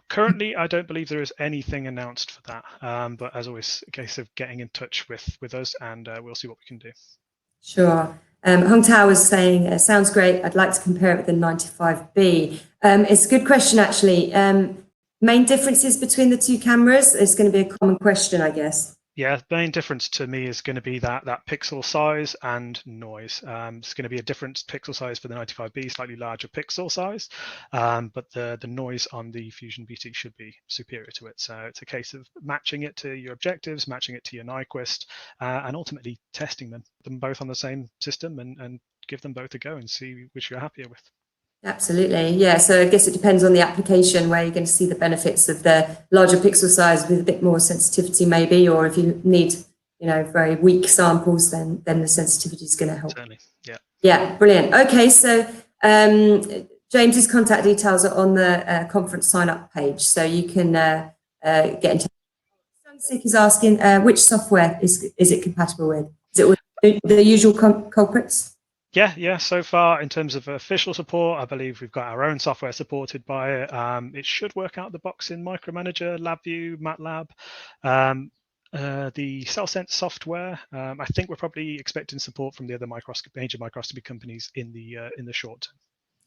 Currently, I don't believe there is anything announced for that. But as always, a case of getting in touch with us, and we'll see what we can do. Sure. Hong Tao was saying, sounds great. I'd like to compare it with the 95B. It's a good question, actually. Main differences between the two cameras is going to be a common question, I guess. Yeah, the main difference to me is going to be that pixel size and noise. It's going to be a different pixel size for the 95B, slightly larger pixel size, but the noise on the Fusion BT should be superior to it. So it's a case of matching it to your objectives, matching it to your Nyquist, and ultimately testing them both on the same system and give them both a go and see which you're happier with. Absolutely, yeah. So I guess it depends on the application where you're going to see the benefits of the larger pixel size with a bit more sensitivity, maybe, or if you need, very weak samples, then the sensitivity is going to help. Certainly, yeah. Yeah, brilliant. Okay, so James's contact details are on the conference sign-up page, so you can get in touch. Sunsick is asking, which software is it compatible with? Is it with the usual culprits? Yeah. So far, in terms of official support, I believe we've got our own software supported by it. It should work out of the box in Micromanager, LabVIEW, MATLAB. The CellSense software, I think we're probably expecting support from the other major microscopy companies in the short term.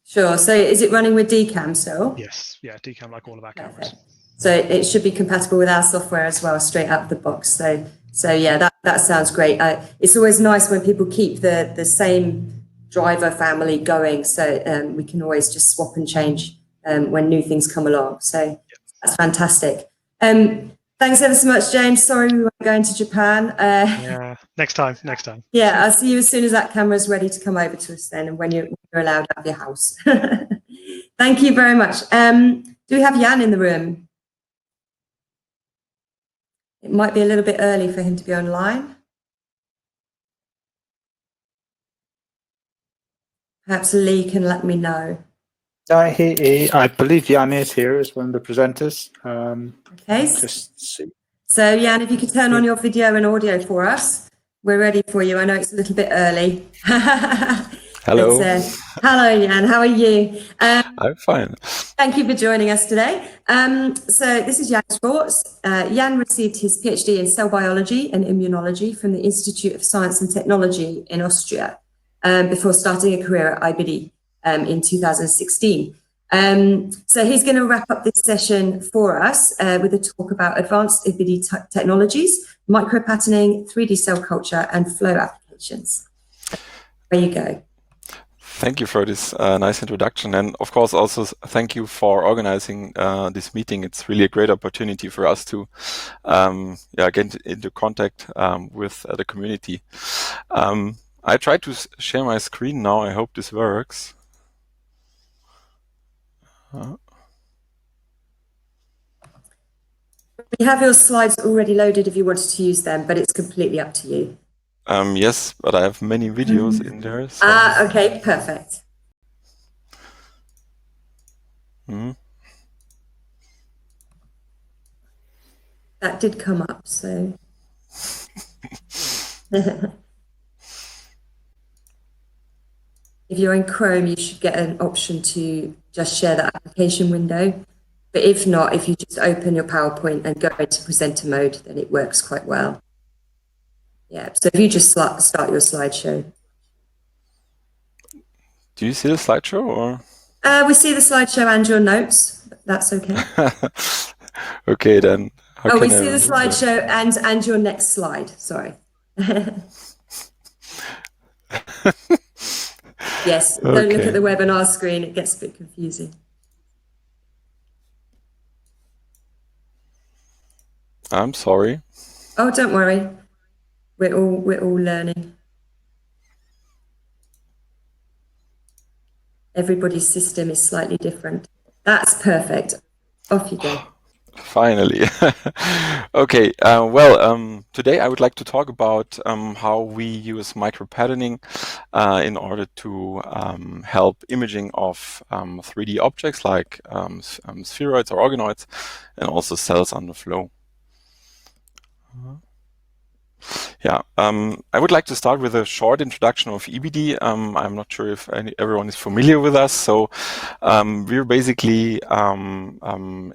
Sure. So is it running with DCAM still? Yes. Yeah, DCAM like all of our cameras. So it should be compatible with our software as well, straight out of the box. So yeah, that sounds great. It's always nice when people keep the same driver family going, so we can always just swap and change when new things come along. So that's fantastic. Thanks ever so much, James. Sorry we weren't going to Japan. Yeah, next time. Yeah, I'll see you as soon as that camera's ready to come over to us then, and when you're allowed out of your house. Thank you very much. Do we have Jan in the room? It might be a little bit early for him to be online. Perhaps Lee can let me know. I believe Jan is here as one of the presenters. Okay. Just see. So Jan, if you could turn on your video and audio for us, we're ready for you. I know it's a little bit early. Hello. But, hello, Jan. How are you? I'm fine. Thank you for joining us today. So this is Jan Schwartz. Jan received his PhD in cell biology and immunology from the Institute of Science and Technology in Austria before starting a career at IBD in 2016. So he's going to wrap up this session for us with a talk about advanced IBD technologies, micropatterning, 3D cell culture, and flow applications. There you go. Thank you for this nice introduction, and of course also thank you for organizing this meeting. It's really a great opportunity for us to get into contact with the community. I try to share my screen now. I hope this works. We have your slides already loaded if you wanted to use them, but it's completely up to you. Yes, but I have many videos in there. So. Okay, perfect. That did come up, so. If you're in Chrome, you should get an option to just share the application window. But if not, if you just open your PowerPoint and go into presenter mode, then it works quite well. Yeah, so if you just start your slideshow. Do you see the slideshow, or? We see the slideshow and your notes. That's okay. Okay, then. We see the slideshow and your next slide. Sorry. Yes, don't look at the webinar screen. It gets a bit confusing. I'm sorry. Oh, don't worry. We're all learning. Everybody's system is slightly different. That's perfect. Off you go. Finally. Okay, today I would like to talk about how we use micropatterning in order to help imaging of 3D objects like spheroids or organoids, and also cells under flow. Yeah, I would like to start with a short introduction of EBD. I'm not sure if everyone is familiar with us. So we're basically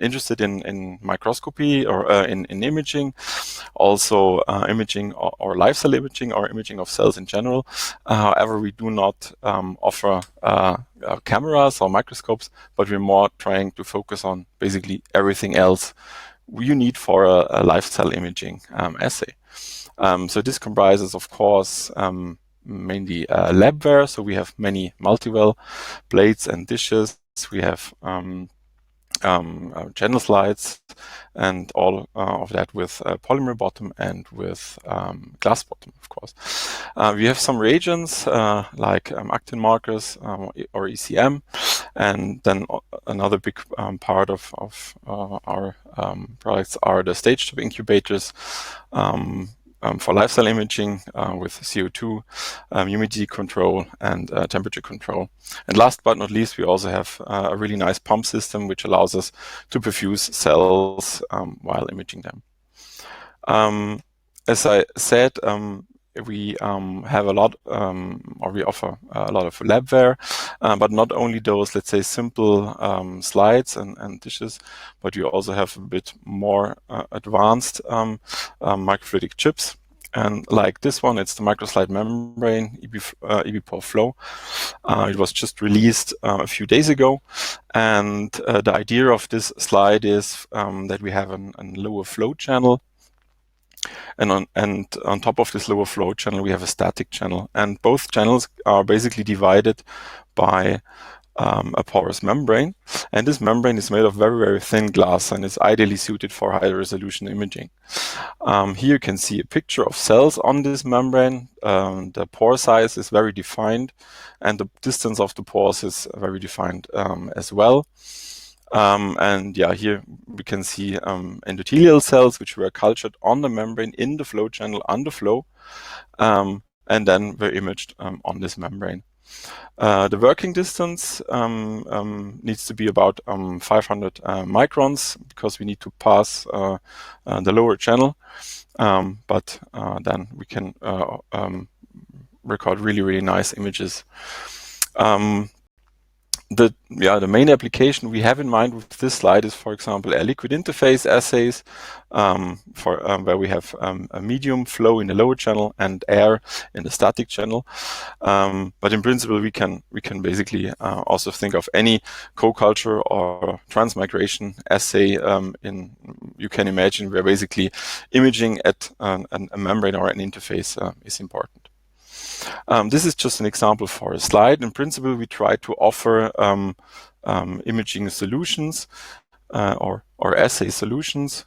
interested in microscopy or in imaging, also imaging or live cell imaging or imaging of cells in general. However, we do not offer cameras or microscopes, but we're more trying to focus on basically everything else you need for a live cell imaging assay. So this comprises, of course, mainly labware. So we have many multi-well plates and dishes. We have channel slides and all of that with polymer bottom and with glass bottom, of course. We have some reagents like actin markers or ECM, and then another big part of our products are the stage top incubators for live cell imaging with CO2, humidity control, and temperature control. And last but not least, we also have a really nice pump system which allows us to perfuse cells while imaging them. As I said, we have a lot, or we offer a lot of labware, but not only those, let's say, simple slides and dishes, but we also have a bit more advanced microfluidic chips. And like this one, it's the microslide membrane EBPOR Flow. It was just released a few days ago. And the idea of this slide is that we have a lower flow channel. And on top of this lower flow channel, we have a static channel. And both channels are basically divided by a porous membrane, and this membrane is made of very, very thin glass and is ideally suited for high resolution imaging. Here you can see a picture of cells on this membrane. The pore size is very defined, and the distance of the pores is very defined as well. And yeah, here we can see endothelial cells which were cultured on the membrane in the flow channel under flow, and then were imaged on this membrane. The working distance needs to be about 500 microns, because we need to pass the lower channel, but then we can record really, really nice images. The main application we have in mind with this slide is, for example, air liquid interface assays, where we have a medium flow in the lower channel and air in the static channel. But in principle, we can basically also think of any co-culture or transmigration assay you can imagine, where basically imaging at a membrane or an interface is important. This is just an example for a slide. In principle, we try to offer imaging solutions or assay solutions.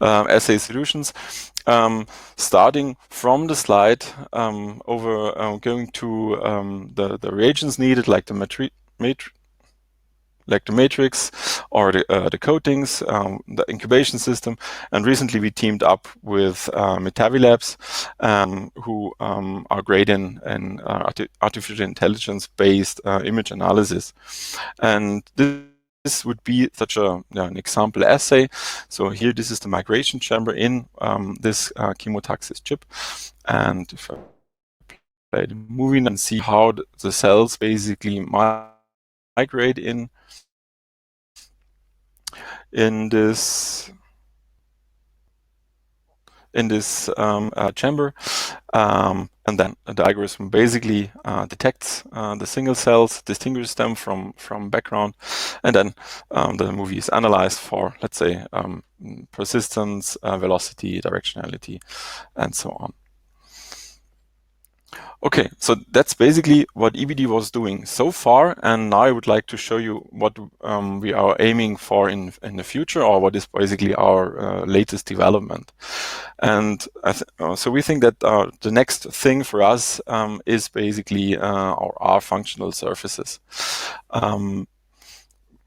Assay solutions, starting from the slide over going to the reagents needed, like the matrix or the coatings, the incubation system. And recently we teamed up with Metavi Labs, who are great in artificial intelligence-based image analysis. And this would be such an example assay. So here, this is the migration chamber in this chemotaxis chip. And if I play the movie and see how the cells basically migrate in this chamber, and then the algorithm basically detects the single cells, distinguishes them from background, and then the movie is analyzed for, let's say, persistence, velocity, directionality, and so on. Okay, so that's basically what EBD was doing so far, and now I would like to show you what we are aiming for in the future, or what is basically our latest development. And so we think that the next thing for us is basically our functional surfaces.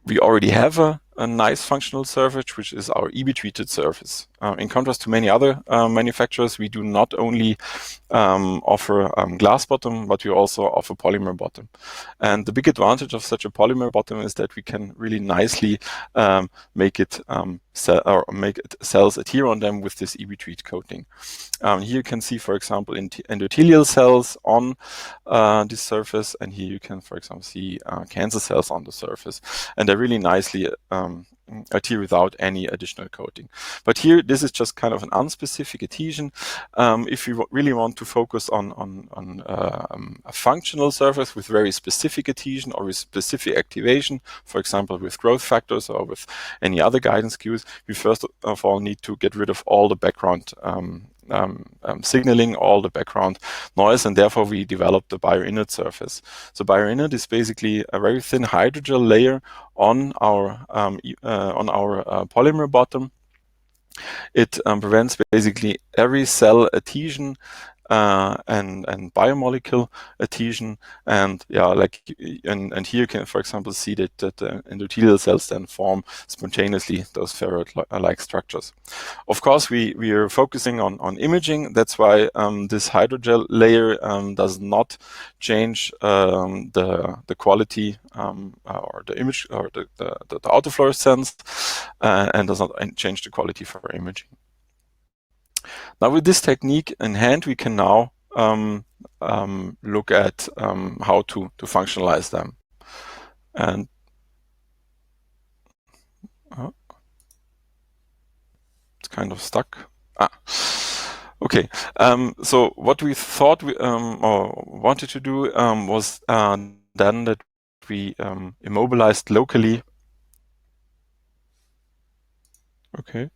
We already have a nice functional surface, which is our EB-treated surface. In contrast to many other manufacturers, we do not only offer glass bottom, but we also offer polymer bottom. And the big advantage of such a polymer bottom is that we can really nicely make cells adhere on them with this EB-treat coating. Here you can see, for example, endothelial cells on this surface, and here you can, for example, see cancer cells on the surface, and they really nicely adhere without any additional coating. But here, this is just kind of an unspecific adhesion. If you really want to focus on a functional surface with very specific adhesion or with specific activation, for example, with growth factors or with any other guidance cues, we first of all need to get rid of all the background signaling, all the background noise, and therefore we developed the bioinert surface. So bioinert is basically a very thin hydrogel layer on our polymer bottom. It prevents basically every cell adhesion and biomolecule adhesion, and and here you can, for example, see that the endothelial cells then form spontaneously those ferrite-like structures. Of course, we are focusing on imaging. That's why this hydrogel layer does not change the quality or the image or the autofluorescence, and does not change the quality for imaging. Now, with this technique in hand, we can now look at how to functionalize them. And it's kind of stuck. Okay. So what we thought we or wanted to do was then that we immobilized locally. Okay.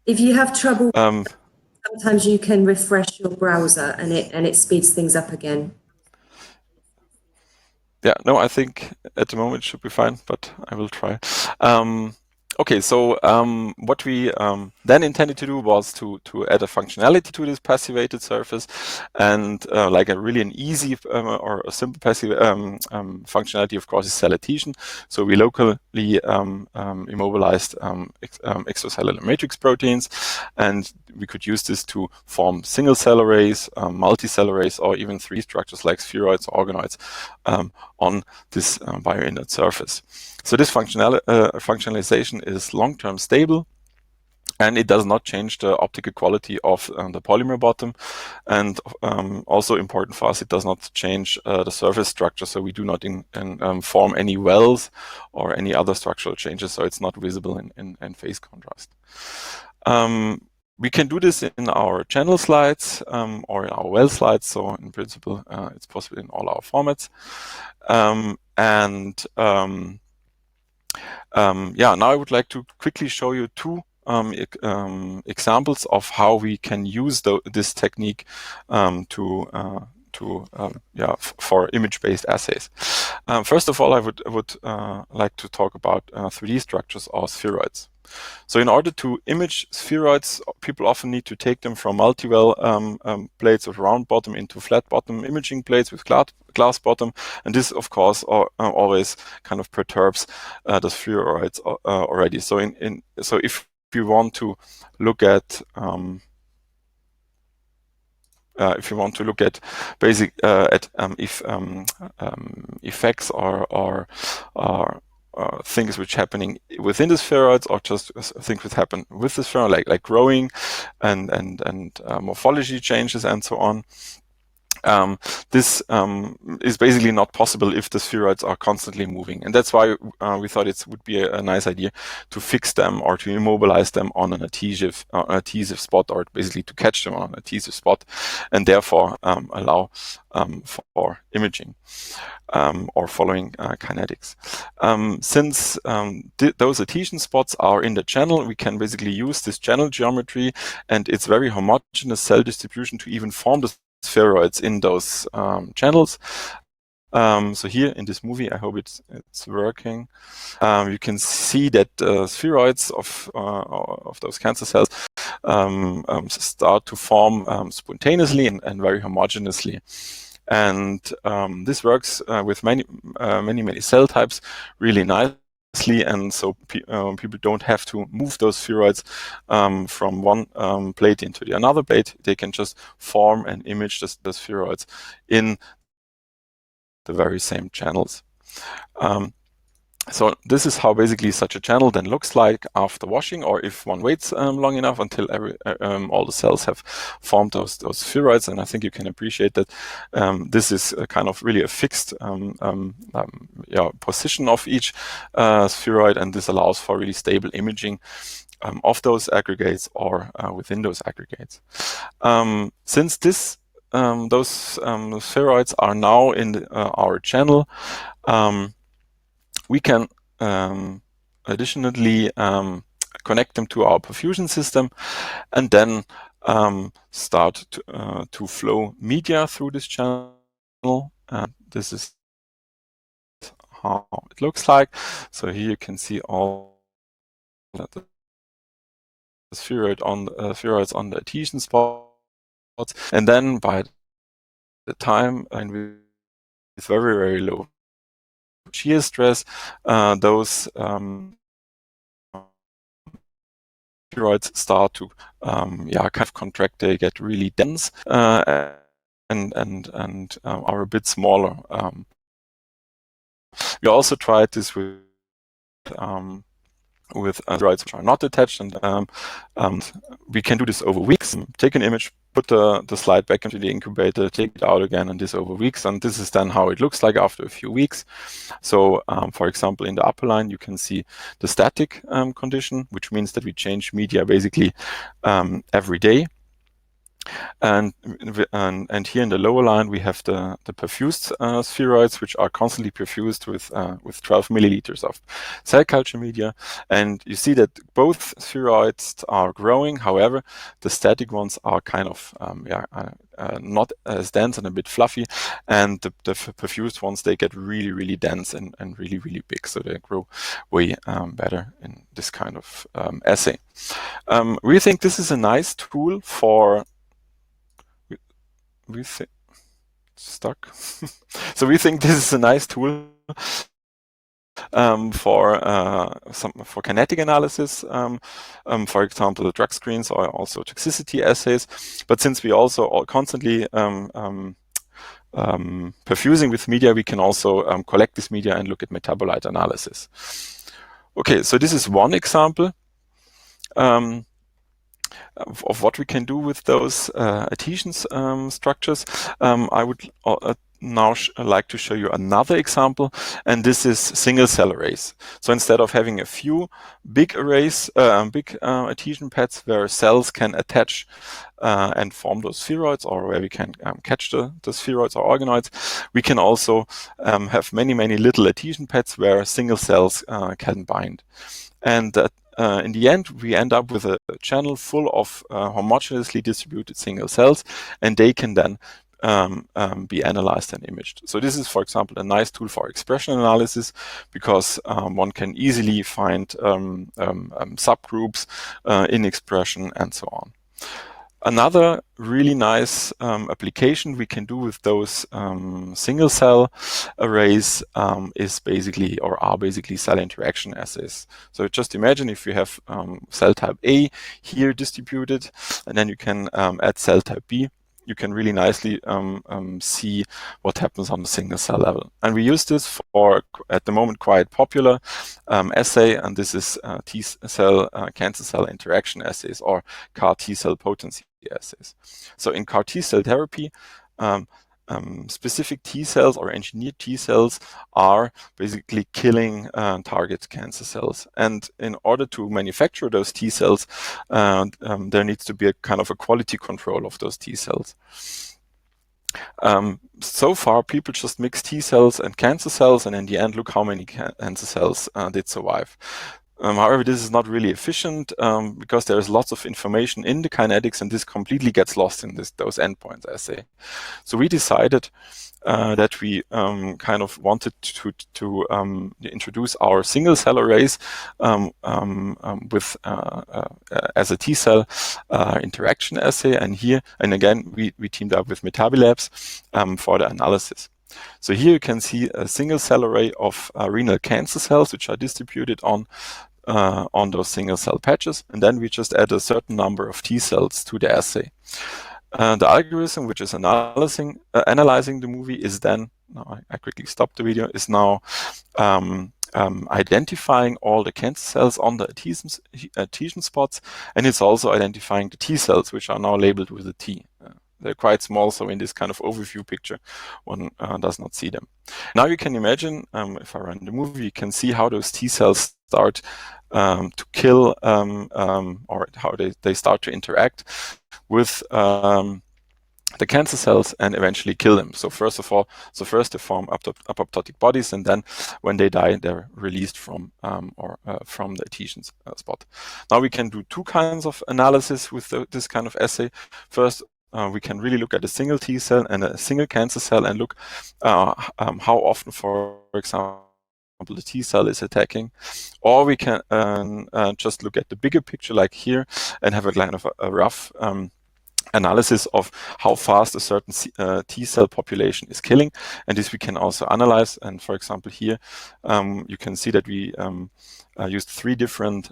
If you have trouble, sometimes you can refresh your browser and it speeds things up again. Yeah, no, I think at the moment it should be fine, but I will try. Okay, so what we then intended to do was to add a functionality to this passivated surface, and like an easy or a simple passive functionality, of course, is cell adhesion. So we locally immobilized extracellular matrix proteins, and we could use this to form single cell arrays, multi-cell arrays, or even 3D structures like spheroids or organoids on this bioinert surface. So this functionalization is long-term stable, and it does not change the optical quality of the polymer bottom. And also important for us, it does not change the surface structure, so we do not form any wells or any other structural changes, so it's not visible in phase contrast. We can do this in our channel slides or in our well slides, so in principle it's possible in all our formats. Yeah, now I would like to quickly show you two examples of how we can use this technique for image-based assays. First of all, I would like to talk about 3D structures or spheroids. So in order to image spheroids, people often need to take them from multi-well plates with round bottom into flat bottom imaging plates with glass bottom. And this, of course, always kind of perturbs the spheroids already. So so if you want to look at basic if effects or things which happening within the spheroids, or just things which happen with the spheroid, like growing and morphology changes and so on. This is basically not possible if the spheroids are constantly moving, and that's why we thought it would be a nice idea to fix them or to immobilize them on an adhesive spot, or basically to catch them on an adhesive spot, and therefore allow for imaging or following kinetics. Since those adhesion spots are in the channel, we can basically use this channel geometry and its very homogeneous cell distribution to even form the spheroids in those channels. So here in this movie, I hope it's working. You can see that spheroids of those cancer cells start to form spontaneously and very homogeneously. And this works with many cell types really nicely, and so people don't have to move those spheroids from one plate into the another plate. They can just form and image the spheroids in the very same channels. So this is how basically such a channel then looks like after washing, or if one waits long enough until all the cells have formed those spheroids. And I think you can appreciate that this is kind of really a fixed position of each spheroid, and this allows for really stable imaging of those aggregates or within those aggregates. Since those spheroids are now in our channel, we can additionally connect them to our perfusion system, and then start to flow media through this channel. This is how it looks like. So here you can see all the spheroids on the adhesion spots, and then by the time, and with very low shear stress, those spheroids start to kind of contract. They get really dense and are a bit smaller. We also tried this with spheroids which are not attached, and we can do this over weeks. Take an image, put the slide back into the incubator, take it out again, and this over weeks. And this is then how it looks like after a few weeks. So, for example, in the upper line, you can see the static condition, which means that we change media basically every day. And here in the lower line, we have the perfused spheroids, which are constantly perfused with 12 milliliters of cell culture media. And you see that both spheroids are growing. However, the static ones are kind of not as dense and a bit fluffy. And the perfused ones, they get really, really dense and really, really big. So they grow way better in this kind of assay. We think this is a nice tool for stuck. So we think this is a nice tool for kinetic analysis, for example, the drug screens or also toxicity assays. But since we also are constantly perfusing with media, we can also collect this media and look at metabolite analysis. Okay, so this is one example of what we can do with those adhesions structures. I would now like to show you another example, and this is single cell arrays. So instead of having a few big arrays, big adhesion pads where cells can attach and form those spheroids, or where we can catch the spheroids or organoids, we can also have many, many little adhesion pads where single cells can bind. And in the end, we end up with a channel full of homogeneously distributed single cells, and they can then be analyzed and imaged. So this is, for example, a nice tool for expression analysis, because one can easily find subgroups in expression and so on. Another really nice application we can do with those single cell arrays is basically cell interaction assays. So just imagine if you have cell type A here distributed, and then you can add cell type B. You can really nicely see what happens on the single cell level. And we use this for, at the moment, quite popular assay, and this is T-cell cancer cell interaction assays, or CAR T-cell potency assays. So in CAR T-cell therapy, specific T cells or engineered T cells are basically killing target cancer cells. And in order to manufacture those T cells, there needs to be a kind of a quality control of those T cells. So far, people just mix T cells and cancer cells, and in the end, look how many cancer cells did survive. However, this is not really efficient because there is lots of information in the kinetics, and this completely gets lost in those endpoints assay. So we decided that we kind of wanted to introduce our single cell arrays with as a T cell interaction assay, and again we teamed up with Metabolabs for the analysis. So here you can see a single cell array of renal cancer cells, which are distributed on those single cell patches, and then we just add a certain number of T cells to the assay. The algorithm, which is analyzing the movie, is then, I quickly stopped the video, is now identifying all the cancer cells on the adhesion spots, and it's also identifying the T cells, which are now labeled with a T. They're quite small, so in this kind of overview picture, one does not see them. Now you can imagine, if I run the movie, you can see how those T cells start to kill, or how they start to interact with the cancer cells and eventually kill them. So first they form apoptotic bodies, and then when they die, they're released from the adhesion spot. Now we can do two kinds of analysis with this kind of assay. First, we can really look at a single T cell and a single cancer cell and look how often, for example, the T cell is attacking, or we can just look at the bigger picture like here and have a kind of a rough analysis of how fast a certain T cell population is killing, and this we can also analyze. And for example here you can see that we used 3 different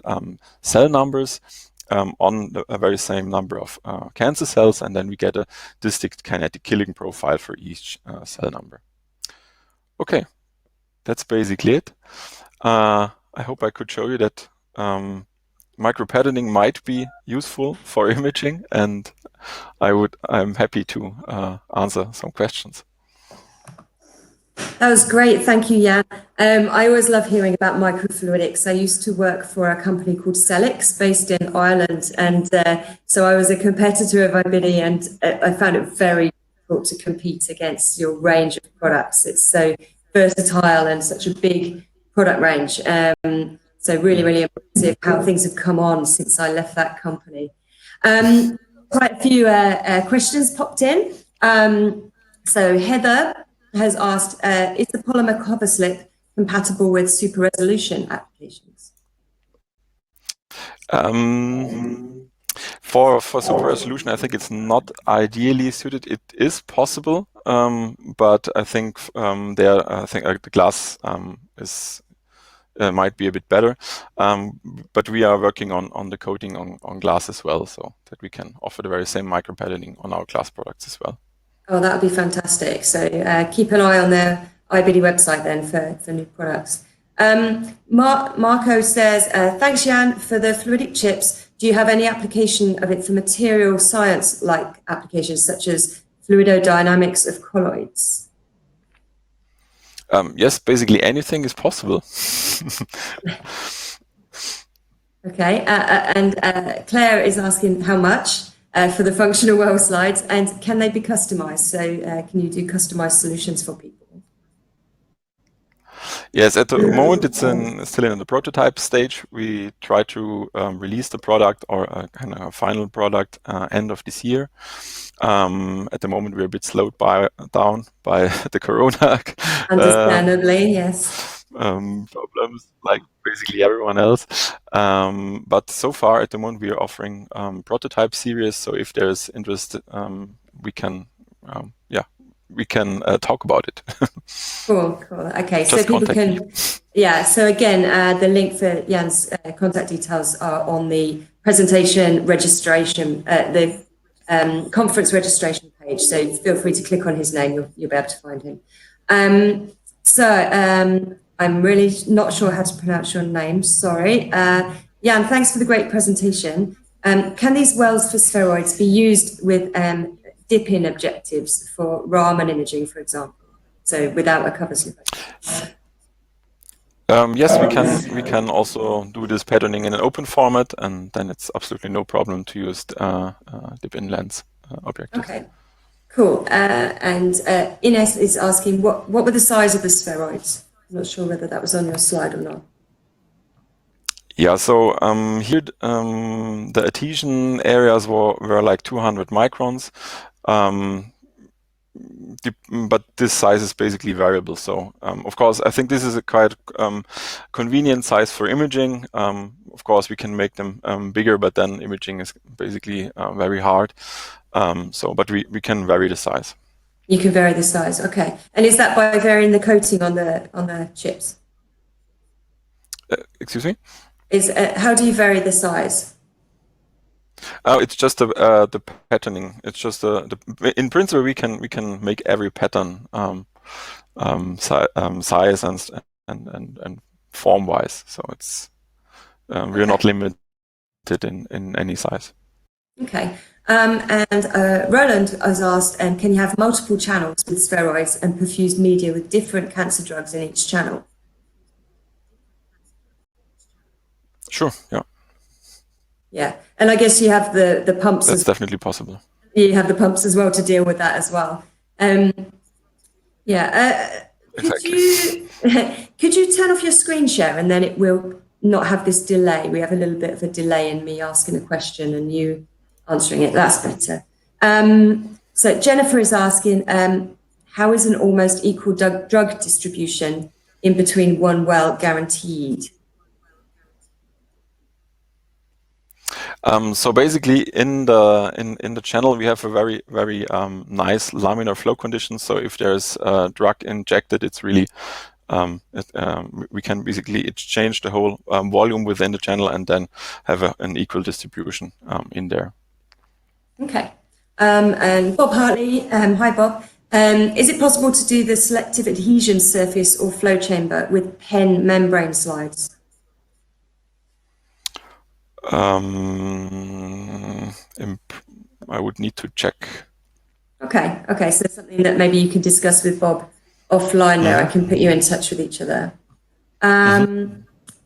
cell numbers on the very same number of cancer cells, and then we get a distinct kinetic killing profile for each cell number. Okay, that's basically it. I hope I could show you that micropatterning might be useful for imaging, and I'm happy to answer some questions. That was great. Thank you, Jan. I always love hearing about microfluidics. I used to work for a company called Celix based in Ireland. And so I was a competitor of IBIDI, and I found it very difficult to compete against your range of products. It's so versatile and such a big product range. So really, really impressive how things have come on since I left that company. Quite a few questions popped in. So Heather has asked, is the polymer cover slip compatible with super resolution applications? For super resolution, I think it's not ideally suited. It is possible, but I think the glass is might be a bit better. But we are working on the coating on glass as well, so that we can offer the very same micropatterning on our glass products as well. Oh, that would be fantastic. So keep an eye on their IBIDI website then for new products. Marco says, thanks, Jan, for the fluidic chips. Do you have any application of it for material science-like applications, such as fluidodynamics of colloids? Yes, basically anything is possible. Okay, and Claire is asking how much for the functional well slides, and can they be customized? So can you do customized solutions for people? Yes, at the moment it's still in the prototype stage. We try to release the product or a kind of final product end of this year. At the moment we're a bit slowed down by the corona. Understandably, yes. Problems like basically everyone else. But so far at the moment we are offering prototype series. So if there's interest, we can talk about it. Cool. Okay, Just so people can, me. yeah. So again, the link for Jan's contact details are on the presentation registration, the conference registration page. So feel free to click on his name. You'll be able to find him. I'm really not sure how to pronounce your name. Sorry. Jan, thanks for the great presentation. Can these wells for spheroids be used with dip-in objectives for Raman imaging, for example? So without a cover slip. Yes, we can also do this patterning in an open format, and then it's absolutely no problem to use dip-in lens objectives. Okay, cool. And Ines is asking, what were the size of the spheroids? I'm not sure whether that was on your slide or not. Yeah, so here the adhesion areas were like 200 microns. But this size is basically variable. So, of course, I think this is a quite convenient size for imaging. Of course, we can make them bigger, but then imaging is basically very hard. But we can vary the size. You can vary the size, okay. And is that by varying the coating on the chips? Excuse me? How do you vary the size? It's just the patterning. It's just in principle we can make every pattern size and form wise. So it's we are not limited in any size. Okay. And Roland has asked, can you have multiple channels with spheroids and perfused media with different cancer drugs in each channel? Sure. Yeah. Yeah, and I guess you have the pumps. That's definitely possible. You have the pumps as well to deal with that as well. Exactly. Could you turn off your screen share, and then it will not have this delay? We have a little bit of a delay in me asking a question and you answering it. That's better. So Jennifer is asking, how is an almost equal drug distribution in between one well guaranteed? So basically, in the channel, we have a very nice laminar flow condition. So if there's a drug injected, it's really we can basically exchange the whole volume within the channel and then have an equal distribution in there. Okay. And Bob Hartley, hi Bob. Is it possible to do the selective adhesion surface or flow chamber with pen membrane slides? I would need to check. Okay, so something that maybe you can discuss with Bob offline there. I can put you in touch with each other.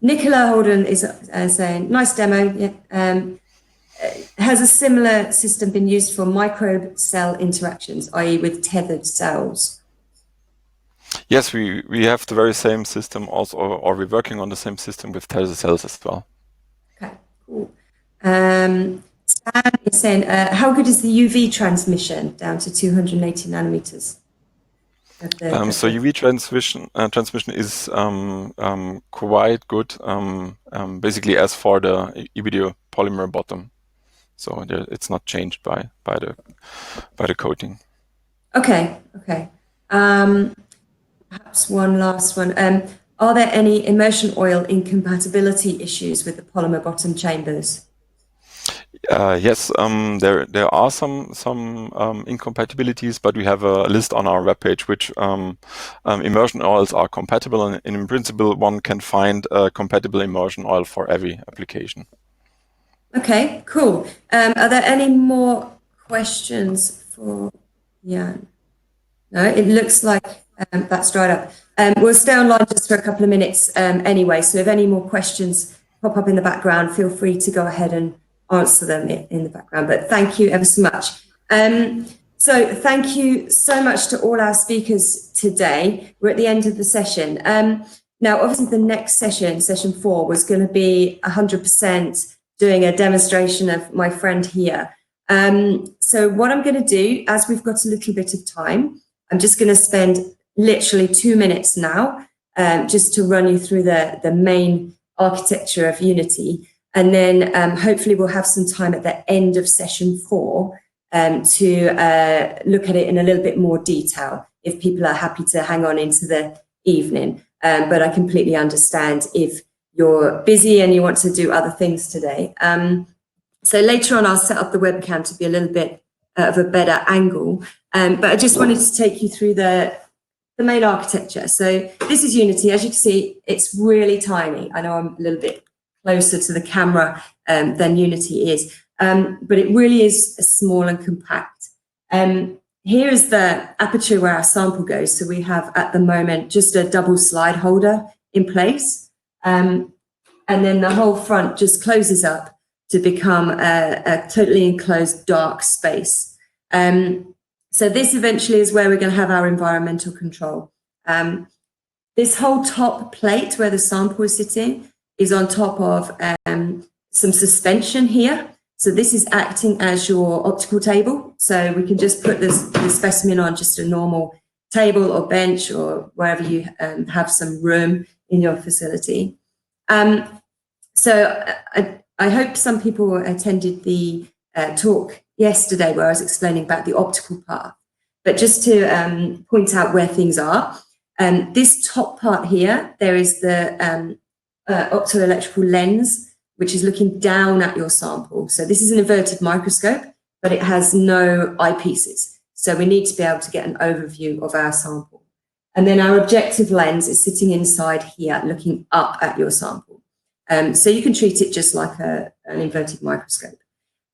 Nicola Holden is saying, nice demo. Yeah. Has a similar system been used for microbe cell interactions, i.e. with tethered cells? Yes, we have the very same system also, or we're working on the same system with tethered cells as well. Okay, cool. Stan is saying, how good is the UV transmission down to 280 nanometers? So UV transmission is quite good, basically as for the EBD polymer bottom. So it's not changed by the coating. Okay. Perhaps one last one. Are there any immersion oil incompatibility issues with the polymer bottom chambers? Yes, there are some incompatibilities, but we have a list on our webpage which immersion oils are compatible, and in principle one can find a compatible immersion oil for every application. Okay, cool. Are there any more questions for Jan? No, it looks like that's dried up. We'll stay online just for a couple of minutes anyway, so if any more questions pop up in the background, feel free to go ahead and answer them in the background. But thank you ever so much. So thank you so much to all our speakers today. We're at the end of the session. Now, obviously, the next session, session 4, was going to be 100% doing a demonstration of my friend here. So what I'm going to do, as we've got a little bit of time, I'm just going to spend literally 2 minutes now just to run you through the main architecture of Unity. And then hopefully we'll have some time at the end of session 4 to look at it in a little bit more detail if people are happy to hang on into the evening. But I completely understand if you're busy and you want to do other things today. So later on, I'll set up the webcam to be a little bit of a better angle. But I just wanted to take you through the main architecture. So this is Unity. As you can see, it's really tiny. I know I'm a little bit closer to the camera than Unity is, but it really is small and compact. Here is the aperture where our sample goes. So we have at the moment just a double slide holder in place. And then the whole front just closes up to become a totally enclosed dark space. So this eventually is where we're going to have our environmental control. This whole top plate where the sample is sitting is on top of some suspension here. So this is acting as your optical table. So we can just put the specimen on just a normal table or bench or wherever you have some room in your facility. So I hope some people attended the talk yesterday where I was explaining about the optical path. But just to point out where things are, this top part here, there is the optoelectrical lens, which is looking down at your sample. So this is an inverted microscope, but it has no eyepieces. So we need to be able to get an overview of our sample. And then our objective lens is sitting inside here, looking up at your sample. So you can treat it just like an inverted microscope.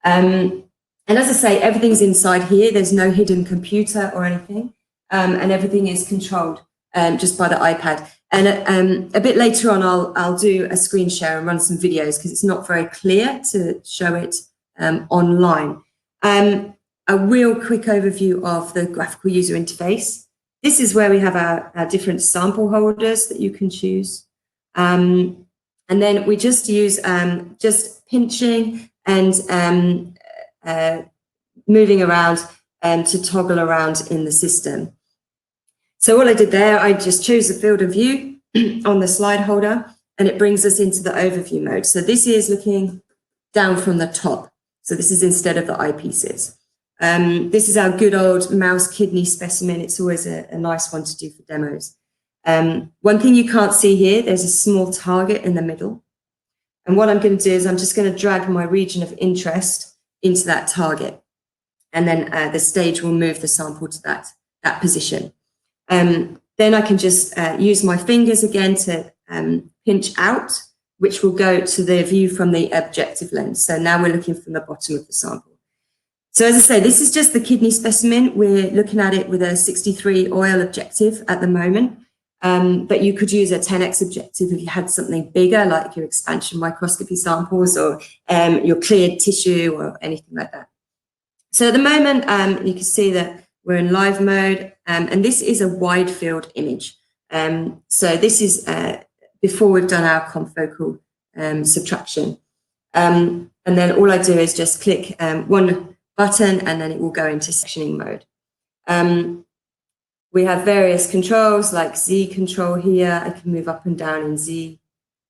And as I say, everything's inside here. There's no hidden computer or anything. And everything is controlled just by the iPad. And a bit later on, I'll do a screen share and run some videos because it's not very clear to show it online. A real quick overview of the graphical user interface. This is where we have our different sample holders that you can choose. And then we just use just pinching and moving around to toggle around in the system. So all I did there, I just chose the field of view on the slide holder, and it brings us into the overview mode. So this is looking down from the top. So this is instead of the eyepieces. This is our good old mouse kidney specimen. It's always a nice one to do for demos. One thing you can't see here, there's a small target in the middle. And what I'm going to do is I'm just going to drag my region of interest into that target. And then the stage will move the sample to that position. Then I can just use my fingers again to pinch out, which will go to the view from the objective lens. So now we're looking from the bottom of the sample. So as I say, this is just the kidney specimen. We're looking at it with a 63 oil objective at the moment, but you could use a 10x objective if you had something bigger, like your expansion microscopy samples or your cleared tissue or anything like that. So at the moment, you can see that we're in live mode, and this is a wide field image. So this is before we've done our confocal subtraction. And then all I do is just click one button, and then it will go into sectioning mode. We have various controls like Z control here. I can move up and down in Z,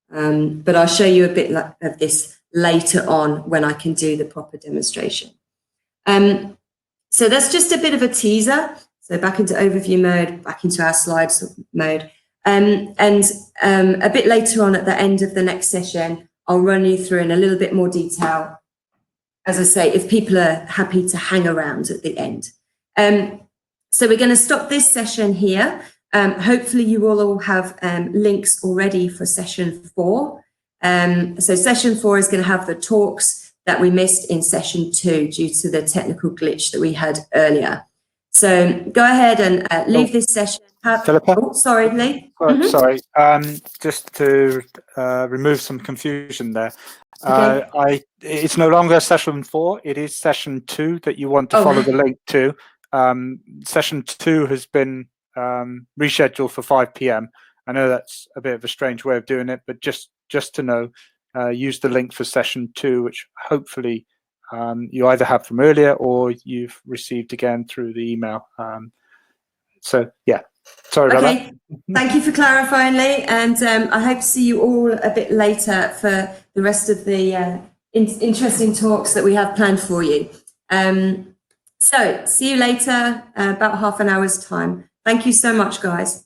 but I'll show you a bit of this later on when I can do the proper demonstration. So that's just a bit of a teaser. So back into overview mode, back into our slides mode. And a bit later on at the end of the next session, I'll run you through in a little bit more detail, as I say, if people are happy to hang around at the end. So we're going to stop this session here. Hopefully you will all have links already for session 4. So session 4 is going to have the talks that we missed in session 2 due to the technical glitch that we had earlier. So go ahead and leave this session. Philippa? Oh, sorry, Lee. Sorry, just to remove some confusion there. Okay. It's no longer session 4, it is session 2 that you want to follow the link to. Session 2 has been rescheduled for 5 p.m. I know that's a bit of a strange way of doing it, but just to know, use the link for session 2, which hopefully you either have from earlier or you've received again through the email. So yeah, sorry about that. Thank you for clarifying, Lee, and I hope to see you all a bit later for the rest of the interesting talks that we have planned for you. So see you later, about half an hour's time. Thank you so much, guys.